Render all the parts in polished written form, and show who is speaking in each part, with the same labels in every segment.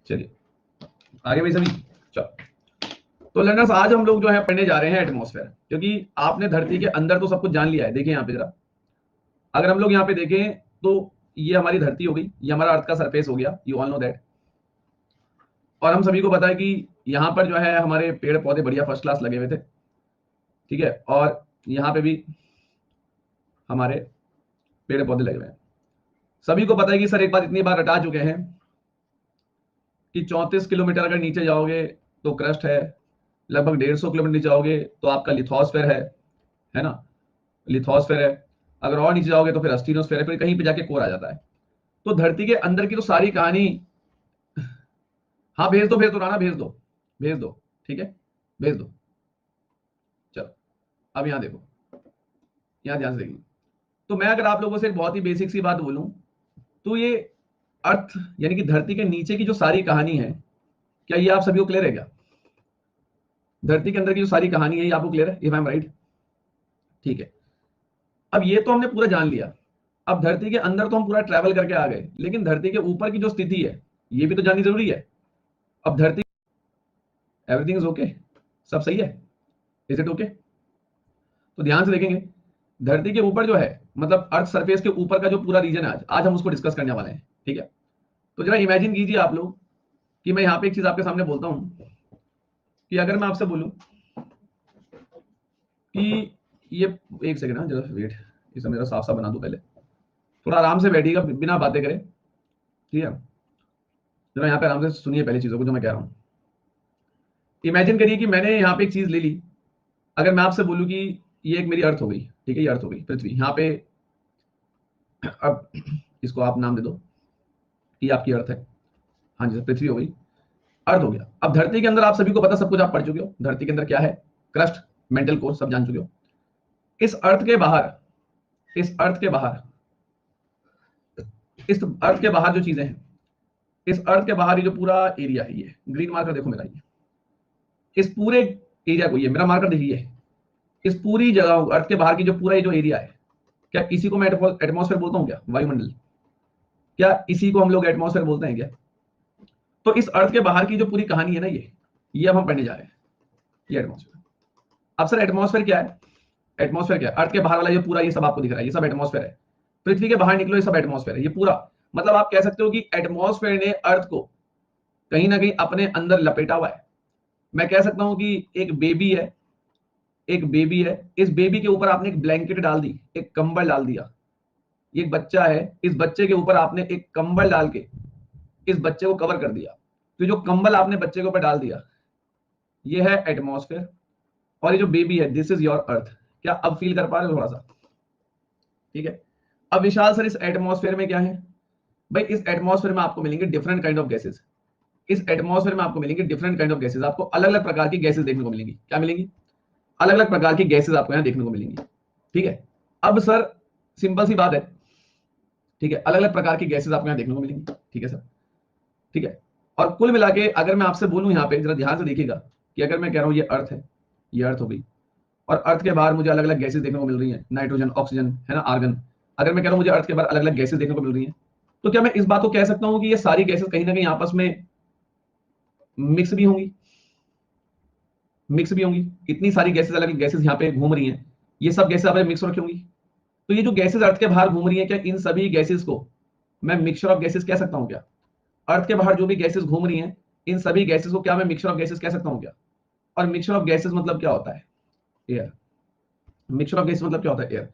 Speaker 1: चलिए आगे भाई सभी, चलो। तो लर्नर्स आज हम लोग जो है पढ़ने जा रहे हैं एटमॉस्फेयर, क्योंकि आपने धरती के अंदर तो सब कुछ जान लिया है। देखिए यहाँ पे जरा, अगर हम लोग यहाँ पे देखें तो ये हमारी धरती हो गई, ये हमारा अर्थ का सरफेस हो गया, यू ऑल नो दैट। और हम सभी को पता है कि यहाँ पर जो है हमारे पेड़ पौधे बढ़िया फर्स्ट क्लास लगे हुए थे, ठीक है। और यहाँ पे भी हमारे पेड़ पौधे लगे हुए हैं। सभी को पता है कि सर एक बार इतनी बार रटा चुके हैं कि 34 किलोमीटर अगर नीचे जाओगे तो क्रस्ट है, लगभग 150 किलोमीटर नीचे जाओगे तो आपका लिथोस्फेयर है ना, लिथोस्फेयर है। अगर और नीचे जाओगे तो फिर अस्टीनोस्फेयर है, फिर कहीं पे जाके कोर आ जाता है। तो धरती के अंदर की तो सारी कहानी, हाँ भेज दो राणा, भेज दो, ठीक है, भेज दो। चलो अब यहाँ देखो, यहाँ ध्यान से देखिए। तो मैं अगर आप लोगों से एक बहुत ही बेसिक सी बात बोलूं तो ये अर्थ यानी कि धरती के नीचे की जो सारी कहानी है, क्या ये आप सभी को क्लियर है क्या? धरती के अंदर की जो सारी कहानी है ये आपको क्लियर है, इफ आई एम राइट? ठीक है। अब ये तो हमने पूरा जान लिया। अब धरती के अंदर तो हम पूरा ट्रैवल करके आ गए, लेकिन धरती के ऊपर की जो स्थिति है ये भी तो जाननी जरूरी है। अब धरती, एवरीथिंग इज ओके, सब सही है, इज इट ओके? तो ध्यान से देखेंगे, धरती के ऊपर जो है मतलब अर्थ सरफेस के ऊपर का जो पूरा रीजन है, आज हम उसको डिस्कस करने वाले हैं, ठीक है। तो जरा इमेजिन कीजिए आप लोग कि मैं यहाँ पे एक चीज आपके सामने बोलता हूं कि अगर मैं आपसे बोलूं कि ये, एक सेकंड ना जरा वेट, इसे मेरा साफ साफ बना दूं पहले, थोड़ा आराम से बैठिएगा बिना बातें करें, ठीक है। जरा यहाँ पे आराम से सुनिए पहले चीजों को जो मैं कह रहा हूँ। इमेजिन करिए कि मैंने यहाँ पे एक चीज ले ली। अगर मैं आपसे बोलूं कि ये एक मेरी अर्थ हो गई, ठीक है, ये अर्थ हो गई पृथ्वी, यहाँ पे अब इसको आप नाम दे दो कि आपकी अर्थ है, हाँ जी सर, पृथ्वी हो गई, अर्थ हो गया। अब धरती के अंदर आप सभी को पता, सब कुछ आप पढ़ चुके हो, धरती के अंदर क्या है, क्रस्ट, मेंटल कोर, सब जान चुके हो। इस अर्थ के बाहर, इस अर्थ के बाहर, इस अर्थ के बाहर जो चीजें हैं, इस अर्थ के बाहर ये जो पूरा एरिया है, ये ग्रीन मार्कर देखो मेरा, ये इस पूरे एरिया को, ये मेरा मार्कर देखिए, इस पूरी जगह अर्थ के बाहर की जो पूरा ये जो एरिया है, क्या इसी को मैं एटमॉस्फेयर बोलता हूँ क्या, वायुमंडल? क्या इसी को हम लोग एटमॉस्फेयर बोलते हैं क्या? तो इस अर्थ के बाहर की जो पूरी कहानी है ना, ये अब हम पढ़ने जा रहे हैं, ये एटमॉस्फेयर। अब सर एटमॉस्फेयर क्या है? एटमॉस्फेयर क्या है? अर्थ के बाहर वाला जो पूरा ये सब आपको दिख रहा है, ये सब एटमॉस्फेयर है। पृथ्वी के बाहर निकलो, ये सब एटमॉस्फेयर है, ये पूरा। मतलब आप कह सकते हो कि एटमॉस्फेयर ने अर्थ को कहीं ना कहीं अपने अंदर लपेटा हुआ है। मैं कह सकता हूं कि एक बेबी है, एक बेबी है, इस बेबी के ऊपर आपने एक ब्लैंकेट डाल दी, एक कंबल डाल दिया। ये एक बच्चा है, इस बच्चे के ऊपर आपने एक कंबल डाल के इस बच्चे को कवर कर दिया। तो जो कंबल आपने बच्चे के ऊपर डाल दिया, ये है एटमॉस्फेयर। और ये जो बेबी है, दिस इज योर अर्थ। क्या अब फील कर पा रहे हो थोड़ा सा? ठीक है। अब विशाल सर, इस एटमॉस्फेयर में क्या है? भाई इस एटमॉस्फेयर में आपको मिलेंगे डिफरेंट काइंड ऑफ गैसेस। इस एटमॉस्फेयर में आपको मिलेंगे डिफरेंट काइंड ऑफ गैसेस, आपको अलग अलग प्रकार की गैसेस देखने को मिलेंगी। क्या मिलेंगी? अलग अलग प्रकार की गैसेस आपको यहाँ देखने को मिलेंगी, ठीक है। अब सर सिंपल सी बात है, ठीक है, अलग अलग प्रकार की गैसेस आपको यहाँ देखने को मिलेंगी, ठीक है सर, ठीक है। और कुल मिला के अगर मैं आपसे बोलूं, यहाँ पे जरा ध्यान से देखिएगा कि अगर मैं कह रहा हूँ ये अर्थ है, ये अर्थ हो गई, और अर्थ के बाहर मुझे अलग अलग गैसेस देखने को मिल रही हैं, नाइट्रोजन, ऑक्सीजन, है ना, आर्गन। अगर मैं कह रहा हूँ मुझे अर्थ के बाहर अलग अलग गैसेस देखने को मिल रही हैं, तो क्या मैं इस बात को कह सकता हूँ कि ये सारी गैसेस कहीं ना कहीं आपस में मिक्स भी होंगी? मिक्स भी होंगी। इतनी सारी गैसेस, अलग अलग गैसेस यहाँ पे घूम रही हैं, ये सब गैसेस आपस में मिक्स हो रखी होंगी। तो ये जो गैसेस अर्थ के बाहर घूम रही हैं, क्या इन सभी गैसेस को मैं मिक्सचर ऑफ गैसेस कह सकता हूँ क्या? अर्थ के बाहर जो भी गैसेस घूम रही हैं, इन सभी गैसेस को क्या मैं मिक्सचर ऑफ गैसेस कह सकता हूँ क्या? और मिक्सचर ऑफ गैसेस मतलब क्या होता है? एयर। मिक्सचर ऑफ गैसेस मतलब क्या होता है? एयर।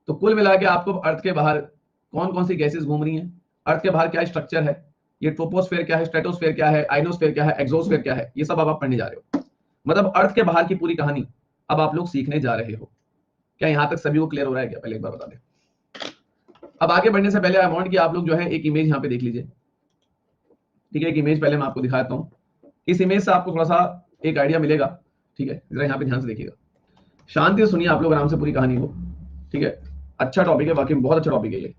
Speaker 1: तो कुल मिला के आपको अर्थ के बाहर कौन कौन सी गैसेस घूम रही हैं, अर्थ के बाहर क्या स्ट्रक्चर है, ये ट्रोपोस्फेयर क्या है, स्ट्रेटोस्फेयर क्या है, आइनोस्फेयर क्या है, एक्सोस्फेयर क्या है, ये सब अब आप पढ़ने जा रहे हो। मतलब अर्थ के बाहर की पूरी कहानी अब आप लोग सीखने जा रहे हो। क्या यहां तक सभी को क्लियर हो रहा है क्या? पहले एक बार बता दें। अब आगे बढ़ने से पहले आई वांट कि आप लोग जो है एक इमेज यहाँ पे देख लीजिए, ठीक है। एक इमेज पहले मैं आपको दिखाता हूँ। इस इमेज से आपको थोड़ा सा एक आइडिया मिलेगा, ठीक है। जरा यहाँ पे ध्यान से देखिएगा, शांति से सुनिए आप लोग आराम से पूरी कहानी को, ठीक है। अच्छा टॉपिक है, वाकई में बहुत अच्छा टॉपिक है ये,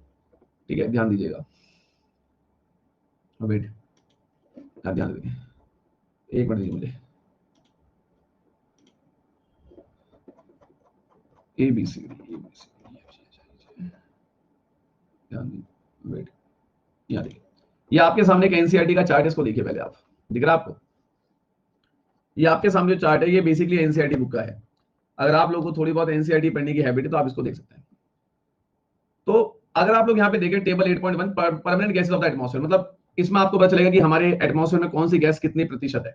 Speaker 1: ठीक है, ध्यान दीजिएगा। वेट, ध्यान दीजिए, एक मिनट दीजिए मुझे। ए बी सी डी, ध्यान दीजिए, वेट, यहाँ देखिए, ये आपके सामने एक एनसीईआरटी का चार्ट है, इसको देखिए पहले आप, दिख रहा है आपको? ये आपके सामने जो चार्ट है ये बेसिकली एनसीईआरटी बुक का है। अगर आप लोगों को थोड़ी बहुत एनसीईआरटी पढ़ने की हैबिट है तो आप इसको देख सकते हैं। तो अगर आप लोग यहाँ पे देखें table 8.1 permanent gases of the atmosphere, मतलब इसमें आपको पता चलेगा कि हमारे एटमॉस्फेयर में कौन सी गैस कितनी प्रतिशत है,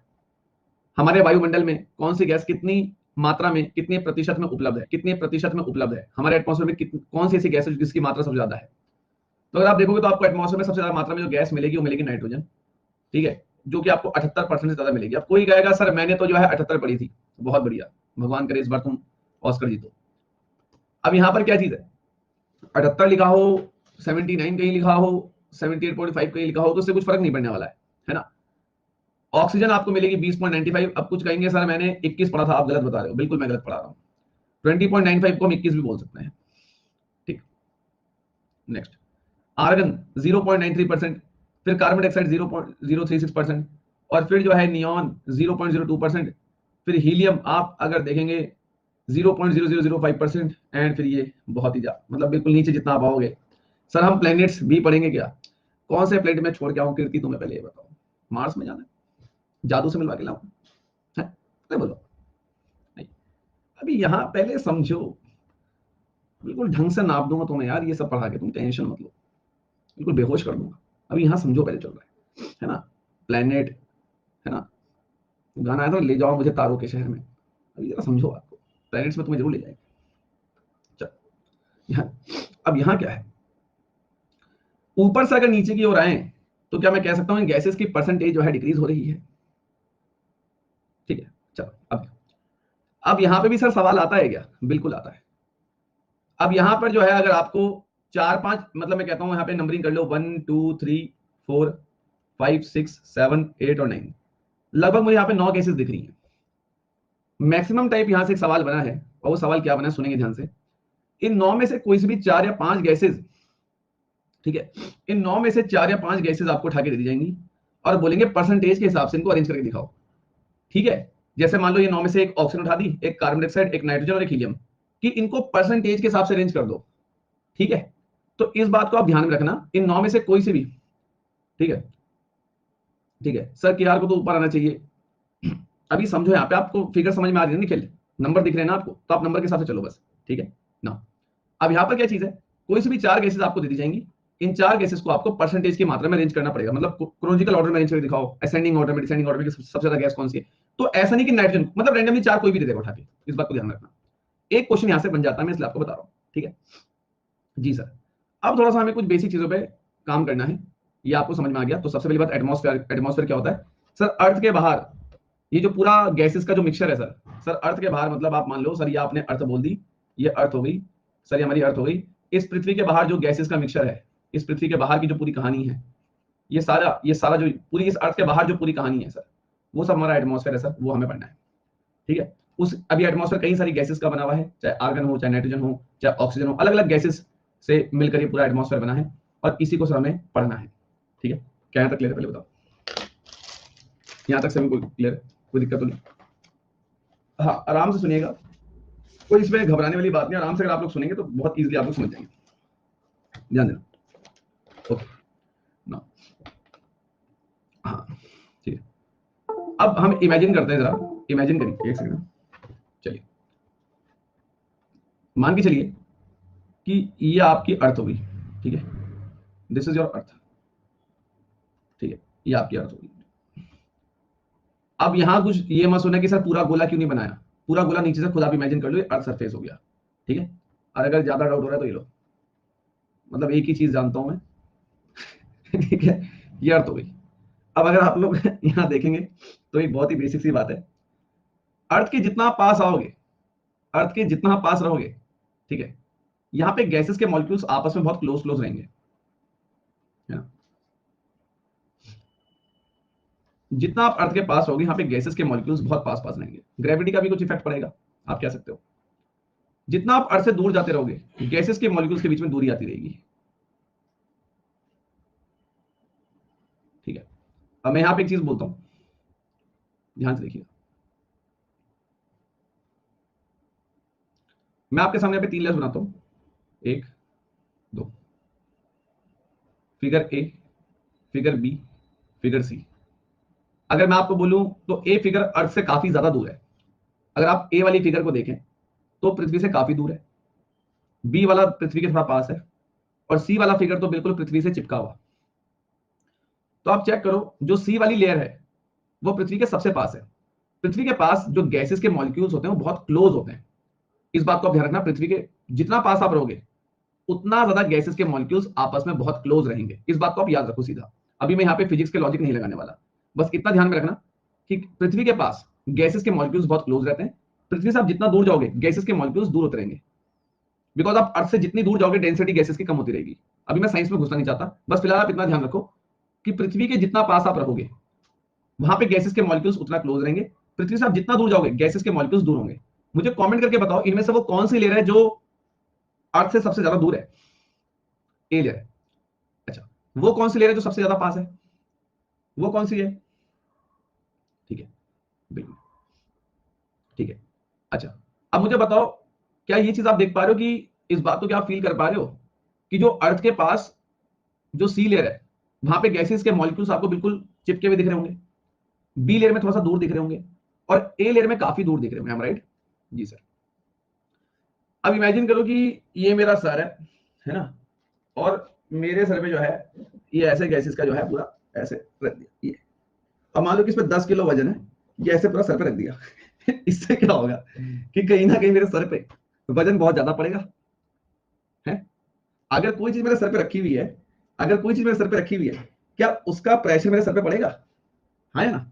Speaker 1: हमारे वायुमंडल में कौन सी गैस कितनी मात्रा में, कितने प्रतिशत में उपलब्ध है, कितने प्रतिशत में उपलब्ध है, हमारे एटमॉस्फेयर में कौन सी ऐसी गैस है जिसकी मात्रा सबसे ज्यादा है। तो अगर आप देखोगे तो आपको एटमॉस्फेयर में सबसे ज्यादा मात्रा में जो गैस मिलेगी वो मिलेगी नाइट्रोजन, ठीक है, जो कि आपको 78% से ज्यादा मिलेगी। अब कोई कहेगा सर मैंने तो जो है 78 पढ़ी थी, बहुत बढ़िया, भगवान करे इस बार तुम ऑस्कर जीतो। अब यहाँ पर क्या चीज है, 78 लिखा हो, 79 कहीं लिखा हो, 78.5 कहीं लिखा हो, तो उससे कुछ फर्क नहीं पड़ने वाला है ना। ऑक्सीजन आपको मिलेगी 20.95। अब कुछ कहेंगे सर मैंने 21 पढ़ा था, आप गलत बता रहे हो, बिल्कुल मैं गलत पढ़ा रहा हूँ। 20.95 को हम 21 भी बोल सकते हैं, ठीक। नेक्स्ट, आर्गन 0.93%, फिर कार्बन डाइऑक्साइड 0.036%, और फिर जो है नियॉन 0.02%, फिर हीलियम आप अगर देखेंगे 0.0005%, एंड फिर ये बहुत ही ज्यादा, मतलब बिल्कुल नीचे जितना आप आओगे। सर हम प्लैनेट्स भी पढ़ेंगे क्या? कौन से प्लेनेट में छोड़ के आऊं कीर्ति, तुम्हें पहले ये बताओ। मार्स में जाना है, जादू से मिलवा के लाऊं है? नहीं बोलो, नहीं। अभी यहाँ पहले समझो, बिल्कुल ढंग से नाप दूंगा तुम्हें यार, ये सब पढ़ा के तुम टेंशन मत लो, बिल्कुल बेहोश कर दूंगा। अभी यहाँ समझो पहले चल रहा है ना, प्लेनेट, है ना, गाना है तो ले जाओ मुझे तारों के शहर में। अभी जरा समझो, आपको प्लैनेट्स में तुम्हें जरूर ले जाएंगे। चल यहाँ, अब यहाँ क्या है, ऊपर से अगर नीचे की ओर आए तो क्या मैं कह सकता हूँ गैसेस की परसेंटेज जो है डिक्रीज हो रही है, ठीक है। चलो अब यहाँ पे भी सर सवाल आता है क्या? बिल्कुल आता है। अब यहाँ पर जो है अगर आपको 4-5, मतलब मैं कहता हूँ यहाँ पे नंबरिंग कर लो, 1 2 3 4 5 6 7 8 और 9, लगभग मुझे यहाँ पे 9 केसेस दिख रही हैं। मैक्सिमम टाइप यहाँ से एक सवाल बना है, और वो सवाल क्या बना है सुनेंगे ध्यान से। इन 9 में से कोई से भी 4 या 5 गैसेस, ठीक है, इन 9 में से 4 या 5 गैसेस आपको उठा के दे दी जाएंगी और बोलेंगे परसेंटेज के हिसाब से इनको अरेंज करके दिखाओ, ठीक है। जैसे मान लो ये 9 में से एक ऑक्सीजन उठा दी, एक कार्बन डाइऑक्साइड, एक नाइट्रोजन और एक हीलियम, कि इनको परसेंटेज के हिसाब से अरेंज कर दो, ठीक है। तो इस बात को आप ध्यान में रखना, इन 9 में से कोई से भी, ठीक है, ठीक है। सर के आर को तो ऊपर आना चाहिए। अभी समझो यहाँ पे आपको फिगर समझ में आ रही है, निखिल, नंबर दिख रहे हैं ना आपको, तो आप नंबर के हिसाब से चलो बस, ठीक है ना। अब यहाँ पर क्या चीज है, कोई से भी 4 गैसेस आपको दे दी जाएंगी, इन 4 गैसेस को आपको परसेंटेज की मात्रा में अरेंज करना पड़ेगा, मतलब क्रोनोलॉजिकल ऑर्डर में अरेंज करके दिखाओ, असेंडिंग ऑर्डर में, डिसेंडिंग ऑर्डर में, सबसे ज्यादा गैस कौन सी है। तो ऐसा नहीं कि नाइट्रोजन, मतलब रैंडमली 4 कोई भी दे देगा उठा के, इस बात को ध्यान रखना। एक क्वेश्चन यहाँ से बन जाता है, मैं इसलिए आपको बता रहा हूँ, ठीक है जी सर। अब थोड़ा सा हमें कुछ बेसिक चीजों पे काम करना है, ये आपको समझ में आ गया। तो सबसे पहली बात, एटमॉस्फेयर, एटमॉस्फेयर क्या होता है सर? अर्थ के बाहर ये जो पूरा गैसेस का जो मिक्सचर है सर, सर अर्थ के बाहर मतलब आप मान लो सर, ये आपने अर्थ बोल दी, ये अर्थ हो गई सर, ये हमारी अर्थ हो गई। इस पृथ्वी के बाहर जो गैसेस का मिक्सचर है, इस पृथ्वी के बाहर की जो पूरी कहानी है, ये सारा जो पूरी इस अर्थ के बाहर जो पूरी कहानी है सर, वो सब हमारा एटमॉस्फेयर है सर, वो हमें पढ़ना है, ठीक है। उस अभी एटमॉस्फेयर कई सारी गैसेस का बना हुआ है, चाहे आर्गन हो, चाहे नाइट्रोजन हो, चाहे ऑक्सीजन हो, अलग अलग गैसेस से मिलकर ये पूरा एटमॉस्फेयर बना है, और इसी को सर हमें पढ़ना है, ठीक है। क्या यहाँ तक क्लियर है? पहले बताओ, यहाँ तक सभी को क्लियर है? कोई दिक्कत तो नहीं? हाँ आराम से सुनिएगा, कोई इसमें घबराने वाली बात नहीं, आराम से अगर आप लोग सुनेंगे तो बहुत इजीली आप लोग समझ जाएंगे, ध्यान देना। ओके ना, हाँ ठीक है। अब हम इमेजिन करते हैं, जरा इमेजिन करिए, एक सेकंड, चलिए मान के चलिए कि ये आपकी अर्थ होगी, ठीक है, दिस इज योर अर्थ, ठीक है, ये आपकी अर्थ होगी। अब यहां कुछ ये मत सुना कि सर पूरा गोला क्यों नहीं बनाया, पूरा गोला नीचे से खुद आप इमेजिन कर लो, अर्थ सरफेस हो गया, ठीक है। और अगर ज्यादा डाउट हो रहा है तो ये लो, मतलब एक ही चीज जानता हूं मैं ठीक है, ये अर्थ हो गई। अब अगर आप लोग यहां देखेंगे तो एक बहुत ही बेसिक सी बात है, अर्थ के जितना पास आओगे, अर्थ के जितना पास रहोगे, ठीक है, यहाँ पे गैसेस के मॉलिक्यूल्स आपस में बहुत क्लोज क्लोज रहेंगे, है ना। जितना आप अर्थ के पास रहोगे, यहाँ पे गैसेस के मॉलिक्यूल्स बहुत पास पास रहेंगे, ग्रेविटी का भी कुछ इफेक्ट पड़ेगा, आप कह सकते हो। जितना आप अर्थ से दूर जाते रहोगे, गैसेस के मॉलिक्यूल्स के बीच में दूरी आती रहेगी, ठीक है। अब मैं यहाँ पे एक चीज बोलता हूं, ध्यान से देखिए, मैं आपके सामने यहाँ पे 3 लेयर्स बनाता हूं, 1 2, figure A, figure B, figure C. अगर मैं आपको बोलूं तो ए फिगर अर्थ से काफी ज्यादा दूर है। अगर आप ए वाली फिगर को देखें तो पृथ्वी से काफी दूर है, बी वाला पृथ्वी के थोड़ा पास है, और सी वाला फिगर तो बिल्कुल पृथ्वी से चिपका हुआ। तो आप चेक करो, जो सी वाली लेयर है वो पृथ्वी के सबसे पास है। पृथ्वी के पास जो गैसेस के मॉलिक्यूल्स होते हैं वो बहुत क्लोज होते हैं। इस बात को आप ध्यान रखना, पृथ्वी के जितना पास आप रहोगे उतना ज्यादा गैसेस के मॉलिक्यूल्स आपस में बहुत क्लोज रहेंगे। इस बात को आप याद रखो सीधा। अभी मैं यहाँ पे फिजिक्स के लॉजिक नहीं लगाने वाला, बस इतना ध्यान में रखना कि पृथ्वी के पास गैसेस के मॉलिक्यूल्स बहुत क्लोज रहते हैं। पृथ्वी से आप जितना दूर जाओगे गैसेस के मॉलिक्यूल्स दूर होते रहेंगे, बिकॉज आप अर्थ से जितनी दूर जाओगे डेंसिटी गैसेस की कम होती रहेगी। अभी मैं साइंस में घुसना नहीं चाहता, बस फिलहाल आप इतना ध्यान रखो कि पृथ्वी के जितना पास आप रहोगे वहां पे गैसेस के मॉलिक्यूल्स उतना क्लोज रहेंगे। पृथ्वी से आप जितना दूर जाओगे गैसेस के मॉलिक्यूल्स दूर होंगे। मुझे कमेंट करके बताओ इनमें से वो कौन सी लेयर है जो अर्थ से सबसे ज्यादा दूर है? A layer. अच्छा, वो कौन सी लेयर है जो सबसे ज्यादा पास है? वो कौन सी है? ठीक है, बिल्कुल ठीक है। अच्छा, अब मुझे बताओ, क्या ये चीज आप देख पा रहे हो कि इस बात को क्या आप फील कर पा रहे हो कि जो अर्थ के पास जो सी लेयर है वहां पे गैसेस के मॉलिक्यूल्स आपको बिल्कुल चिपके हुए दिख रहे होंगे, बी लेयर में थोड़ा सा दूर दिख रहे होंगे, और ए लेयर में काफी दूर दिख रहे होंगे। राइट जी सर। अब इमेजिन करो कि ये मेरा सर है ना, और मेरे सर पे जो है ये ऐसे गैसेस का जो है पूरा ऐसे रख दिया ये। अब मान लो कि इसमें 10 किलो वजन है, ये ऐसे पूरा सर पे रख दिया इससे क्या होगा कि कहीं ना कहीं मेरे सर पे वजन बहुत ज्यादा पड़ेगा है। अगर कोई चीज मेरे सर पे रखी हुई है, अगर कोई चीज मेरे सर पे रखी हुई है, क्या उसका प्रेशर मेरे सर पे पड़ेगा? हाँ या ना?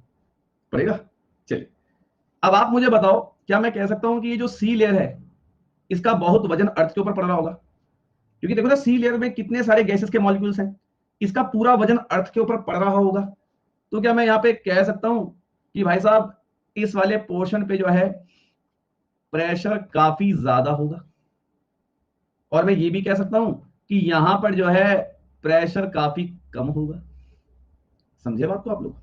Speaker 1: पड़ेगा। चलिए, अब आप मुझे बताओ, क्या मैं कह सकता हूं कि ये जो सी लेयर है इसका बहुत वजन अर्थ के ऊपर पड़ रहा होगा? क्योंकि देखो ना, सी लेयर में कितने सारे गैसेस के मॉलिक्यूल्स हैं, इसका पूरा वजन अर्थ के ऊपर पड़ रहा होगा। तो क्या मैं यहाँ पे कह सकता हूं कि भाई साहब इस वाले पोर्शन पे जो है प्रेशर काफी ज्यादा होगा, और मैं ये भी कह सकता हूं कि यहां पर जो है प्रेशर काफी कम होगा। समझे बात को आप लोग?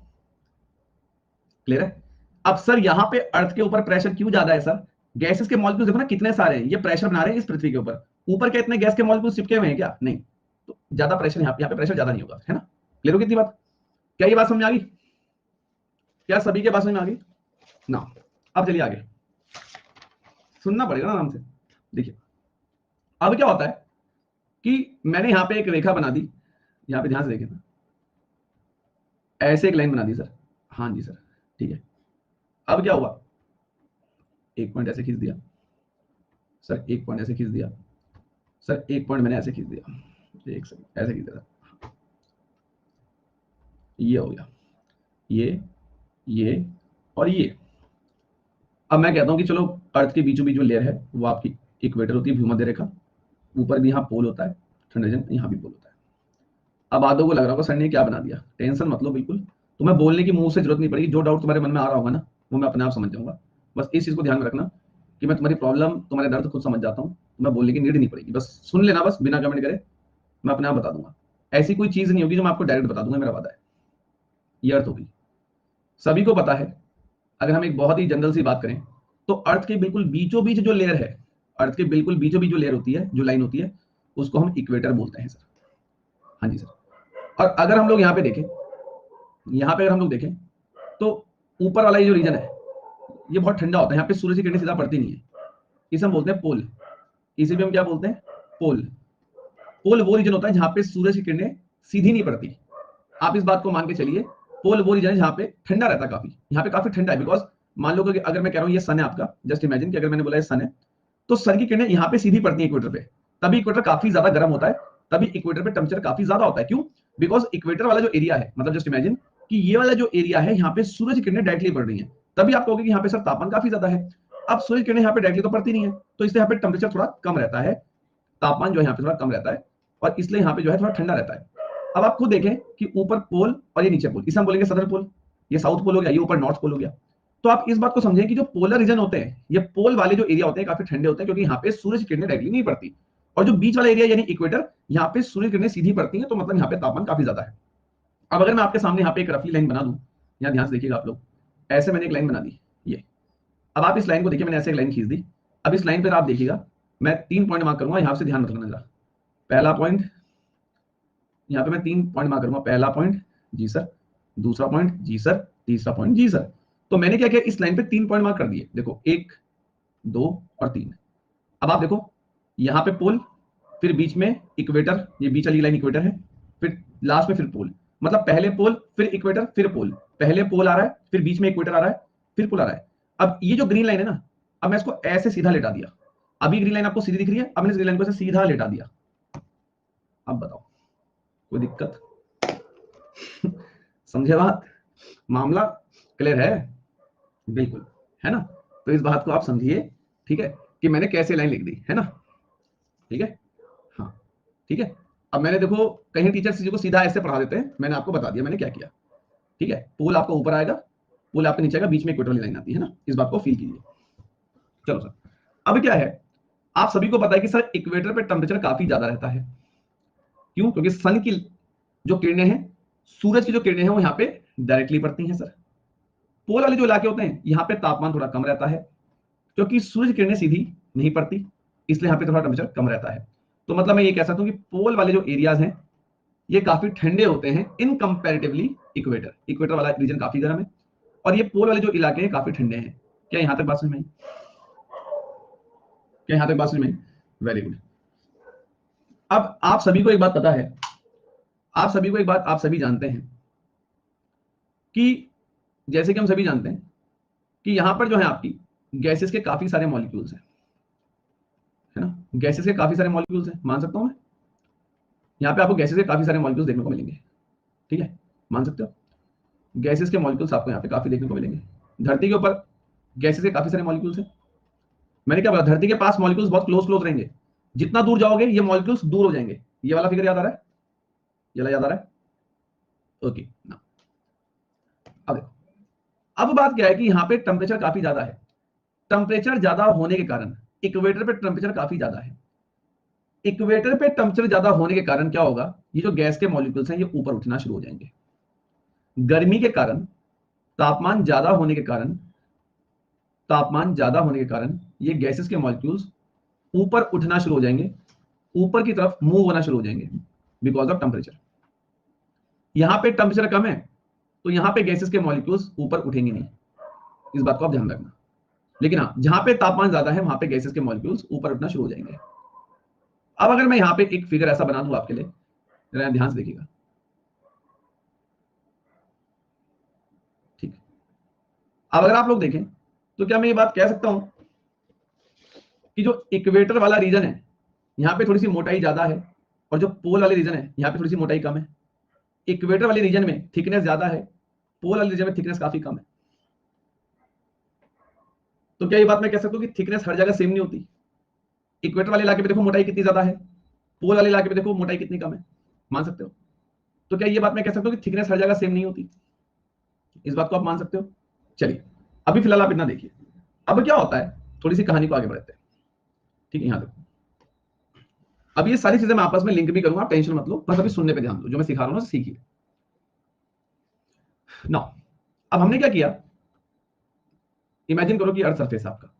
Speaker 1: क्लियर है? अब सर यहां पे अर्थ के ऊपर प्रेशर क्यों ज्यादा है सर? गैसेस के मॉलिक्यूल्स देखो ना कितने सारे हैं, ये प्रेशर बना रहे हैं इस पृथ्वी के ऊपर। ऊपर क्या इतने गैस के मॉलिक्यूल्स चिपके हुए हैं क्या? नहीं। तो ज्यादा प्रेशर यहाँ पे प्रेशर ज्यादा नहीं होगा, है ना? क्लियर हो कितनी बात? क्या ये बात समझ आ गई? क्या सभी के बात समझ में आ गई ना? अब चलिए आगे, सुनना पड़ेगा ना आराम से। देखिए, अब क्या होता है कि मैंने यहां पे एक रेखा बना दी, यहां पे ध्यान से देखें ना, ऐसे एक लाइन बना दी सर। हाँ जी सर, ठीक है। अब क्या हुआ, एक पॉइंट ऐसे खींच दिया सर, एक पॉइंट ऐसे खींच दिया सर, एक पॉइंट मैंने ऐसे खींच दिया, एक सेकंड ऐसे खींच दिया, ये हो गया, ये और ये। अब मैं कहता हूं कि चलो अर्थ के बीचों बीच जो लेयर है वो आपकी इक्वेटर होती है, भूमध्य रेखा। ऊपर भी यहाँ पोल होता है, ठंडा रीजन, यहाँ भी पोल होता है। अब आदो को लग रहा होगा सर ने क्या बना दिया, टेंशन मत लो, बिल्कुल तुम्हें बोलने की मुंह से जरूरत नहीं पड़ेगी। जो डाउट तुम्हारे मन में आ रहा होगा ना वो मैं अपने आप समझ जाऊंगा। बस इस चीज को ध्यान में रखना कि मैं तुम्हारी प्रॉब्लम, तुम्हारे दर्द खुद समझ जाता हूँ, तुम्हें बोलने की नीड नहीं पड़ेगी। बस सुन लेना, बस बिना कमेंट करे मैं अपने आप बता दूंगा। ऐसी कोई चीज नहीं होगी जो मैं आपको डायरेक्ट बता दूंगा, मेरा वादा है। ये अर्थ होगी, सभी को पता है। अगर हम एक बहुत ही जनरल सी बात करें तो अर्थ के बिल्कुल बीचों बीच जो लेयर है, अर्थ के बिल्कुल बीचों बीच जो लेयर होती है, जो लाइन होती है, उसको हम इक्वेटर बोलते हैं सर। हाँ जी सर। और अगर हम लोग यहाँ पे देखें, यहाँ पे अगर हम लोग देखें तो ऊपर वाला ये जो रीजन है ये बहुत ठंडा होता है, यहाँ पे सूरज की किरणें सीधा पड़ती नहीं है, इसे हम बोलते हैं पोल। इसे भी हम क्या बोलते हैं? पोल। पोल वो रीजन होता है जहां पे सूरज की किरणें सीधी नहीं पड़ती। आप इस बात को मान के चलिए, पोल वो रीजन है जहां पे ठंडा रहता है काफी, यहाँ पे काफी ठंडा है। बिकॉज मान लो कि अगर मैं कह रहा हूँ ये सन है आपका, जस्ट इमेजिन कि अगर मैंने बोला ये सन है, तो सन की किरणें यहाँ पे सीधी पड़ती है इक्वेटर पे, तभी इक्वेटर काफी ज्यादा गर्म होता है, तभी इक्वेटर पे टेम्परेचर काफी ज्यादा होता है। क्यों? बिकॉज इक्वेटर वाला जो एरिया है, मतलब जस्ट इमेजिन कि ये वाला जो एरिया है यहाँ पे सूरज की किरणें डायरेक्टली पड़ रही है, तभी आप कहोगे कि यहाँ पे सर तापमान काफी ज्यादा है। अब सूरज की किरणें यहाँ पे डायरेक्टली तो पड़ती नहीं है, तो इसलिए यहाँ पे टेम्परेचर थोड़ा कम रहता है, तापमान जो है यहाँ पे थोड़ा कम रहता है, और इसलिए यहाँ पे जो है थोड़ा ठंडा रहता है। अब आप खुद देखें कि ऊपर पोल और ये नीचे पोल, इसे हम बोलेंगे सदर्न पोल, ये साउथ पोल हो गया, ये ऊपर नॉर्थ पोल हो गया। तो आप इस बात को समझें कि जो पोलर रीजन होते हैं, ये पोल वाले जो एरिया होते हैं काफी ठंडे होते हैं, क्योंकि यहाँ पे सूरज की किरणें डायरेक्टली नहीं पड़ती। और जो बीच वाला एरिया यानी इक्वेटर, यहाँ पे सूर्य किरणें सीधी पड़ती हैं, तो मतलब यहाँ पे तापमान काफी ज्यादा है। अब अगर मैं आपके सामने यहाँ पे एक रफली लाइन बना दूं, यहाँ ध्यान से देखिएगा आप लोग, ऐसे मैंने एक लाइन बना दी ये। अब आप इस लाइन को देखिए, मैंने ऐसे एक लाइन खींच दी। अब इस लाइन पर आप देखिएगा, मैं 3 पॉइंट मार्क करूंगा, यहाँ से ध्यान रखना जरा। पहला पॉइंट, यहाँ पे मैं 3 पॉइंट मार्क करूंगा, पहला पॉइंट, जी सर। दूसरा पॉइंट, जी सर। तीसरा पॉइंट, जी सर। तो मैंने क्या किया, इस लाइन पे 3 पॉइंट मार्क कर दिए। देखो 1, 2 और 3। अब आप देखो यहाँ पे पोल, फिर बीच में इक्वेटर, ये बीच वाली लाइन इक्वेटर है, फिर लास्ट में फिर पोल। मतलब पहले पोल फिर इक्वेटर फिर पोल, पहले पोल आ रहा है, फिर बीच में इक्वेटर आ रहा है, फिर पोल आ रहा है। अब ये जो ग्रीन लाइन है ना, अब मैं इसको ऐसे सीधा लेटा दिया। अभी ग्रीन लाइन आपको सीधी दिख रही है, अब मैंने इस ग्रीन लाइन को ऐसे सीधा लेटा दिया। अब बताओ कोई दिक्कत? समझे बात? मामला क्लियर है? बिल्कुल, है ना? तो इस बात को आप समझिए, ठीक है, कि मैंने कैसे लाइन लिख दी, है ना? ठीक है, हाँ, ठीक है। अब मैंने देखो, कहीं टीचर चीजों को सीधा ऐसे पढ़ा देते हैं, मैंने आपको बता दिया मैंने क्या किया। ठीक है, पोल आपका ऊपर आएगा, पोल आपके नीचे आएगा, बीच में इक्वेटर वाली लाइन आती है ना, इस बात को फील कीजिए। चलो सर, अब क्या है, आप सभी को पता है कि सर इक्वेटर पे टेम्परेचर काफी ज्यादा रहता है। क्यों? क्योंकि सन की जो किरणें हैं, सूरज की जो किरणें हैं, वो यहाँ पे डायरेक्टली पड़ती हैं सर। पोल वाले जो इलाके होते हैं, यहाँ पे तापमान थोड़ा कम रहता है, क्योंकि सूरज की किरणें सीधी नहीं पड़ती, इसलिए यहाँ पे थोड़ा टेम्परेचर कम रहता है। तो मतलब मैं ये कह सकता हूँ कि पोल वाले जो एरियाज हैं, ये काफी ठंडे होते हैं इन कंपैरेटिवली इक्वेटर। इक्वेटर वाला रीजन काफी गर्म है, और ये पोल वाले जो इलाके हैं काफी ठंडे हैं। क्या यहाँ तक बात समझ में आई? क्या यहाँ तक बात समझ में आई? Very good. अब आप सभी को एक बात पता है, आप सभी को एक बात आप सभी जानते हैं कि जैसे कि हम सभी जानते हैं कि यहाँ पर जो है आपकी गैसेस के काफी सारे मॉलिक्यूल्स हैं, है ना? गैसेस के काफी सारे मॉलिक्यूल्स हैं, मान सकता हूं मैं? यहाँ पे आपको गैसेस के काफी सारे मॉलिक्यूल्स देखने को मिलेंगे, ठीक है, मान सकते हो? गैसेस के मॉलिक्यूल्स आपको यहाँ पे काफी देखने को मिलेंगे। धरती के ऊपर गैसेस के काफी सारे मॉलिक्यूल्स हैं। मैंने क्या बोला, धरती के पास मॉलिक्यूल्स बहुत क्लोज क्लोज रहेंगे, जितना दूर जाओगे ये मॉलिक्यूल्स दूर हो जाएंगे। ये वाला फिगर याद आ रहा है? ये वाला याद आ रहा है? ओके ना। अब देखो, अब बात क्या है कि यहाँ पे टेम्परेचर काफी ज्यादा है। टेम्परेचर ज्यादा होने के कारण इक्वेटर पे टेम्परेचर काफी ज्यादा है। इक्वेटर पे टेम्परेचर ज्यादा होने के कारण क्या होगा, ये जो गैस के मॉलिक्यूल्स हैं ये ऊपर उठना शुरू हो जाएंगे। गर्मी के कारण, तापमान ज्यादा होने के कारण, तापमान ज्यादा होने के कारण ये गैसेस के मॉलिक्यूल्स ऊपर उठना शुरू हो जाएंगे, ऊपर की तरफ मूव होना शुरू हो जाएंगे, बिकॉज ऑफ टेम्परेचर। यहां पे टेम्परेचर कम है, तो यहां पे गैसेस के मॉलिक्यूल्स ऊपर उठेंगे नहीं, इस बात को आप ध्यान रखना। लेकिन हाँ, जहां पे तापमान ज्यादा है वहां पे गैसेस के मॉलिक्यूल्स ऊपर उठना शुरू हो जाएंगे। अब अगर मैं यहां पे एक फिगर ऐसा बना दूं आपके लिए, जरा ध्यान से देखिएगा, ठीक है? अब अगर आप लोग देखें तो क्या मैं ये बात कह सकता हूं कि जो इक्वेटर वाला रीजन है, यहाँ पे थोड़ी सी मोटाई ज्यादा है, और जो पोल वाले रीजन है यहाँ पे थोड़ी सी मोटाई कम है। इक्वेटर वाले रीजन में थिकनेस ज्यादा है, पोल वाले रीजन में थिकनेस काफी कम है। तो क्या ये बात मैं कह सकता हूँ कि थिकनेस हर जगह सेम नहीं होती? इक्वेटर वाले इलाके में देखो मोटाई कितनी ज्यादा है, पोल वाले इलाके में देखो मोटाई कितनी कम है, मान सकते हो? तो क्या ये बात मैं कह सकता हूँ कि थिकनेस हर जगह सेम नहीं होती? इस बात को आप मान सकते हो? चलिए, अभी फिलहाल आप इतना देखिए। अब क्या होता है, थोड़ी सी कहानी को आगे बढ़ते हैं, ठीक है? यहाँ देखो, अब ये सारी चीजें मैं आपस में लिंक भी करूंगा, आप टेंशन मत लो, बस अभी सुनने पे ध्यान दो, जो मैं सिखा रहा हूं ना सीखिए ना। अब हमने क्या किया, इमेजिन करो कि अर्थ सरफेस आपका,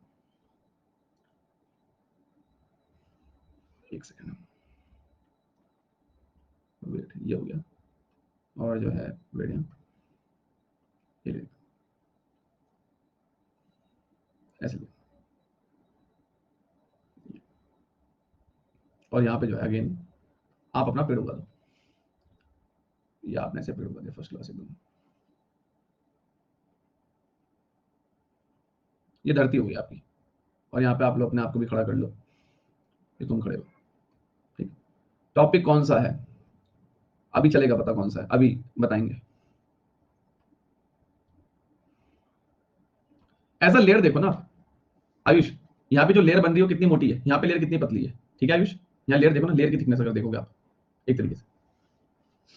Speaker 1: एक सेकंड, वेट, ये हो गया, और जो है वेट, ये ऐसे, और यहाँ पे जो है अगेन आप अपना पेड़ उगा दो, या आपने ऐसे पेड़ उगा दिया फर्स्ट क्लास एकदम। ये धरती होगी आपकी, और यहाँ पे आप लोग अपने आप को भी खड़ा कर लो, ये तुम खड़े हो, ठीक? टॉपिक कौन सा है अभी चलेगा, पता कौन सा है अभी बताएंगे। ऐसा लेयर देखो ना आयुष, यहाँ पे जो लेयर बन रही है वो कितनी मोटी है, यहाँ पे लेयर कितनी पतली है, ठीक है आयुष? यहाँ लेयर देखो ना, लेयर की थिकनेस अगर देखोगे आप एक तरीके से,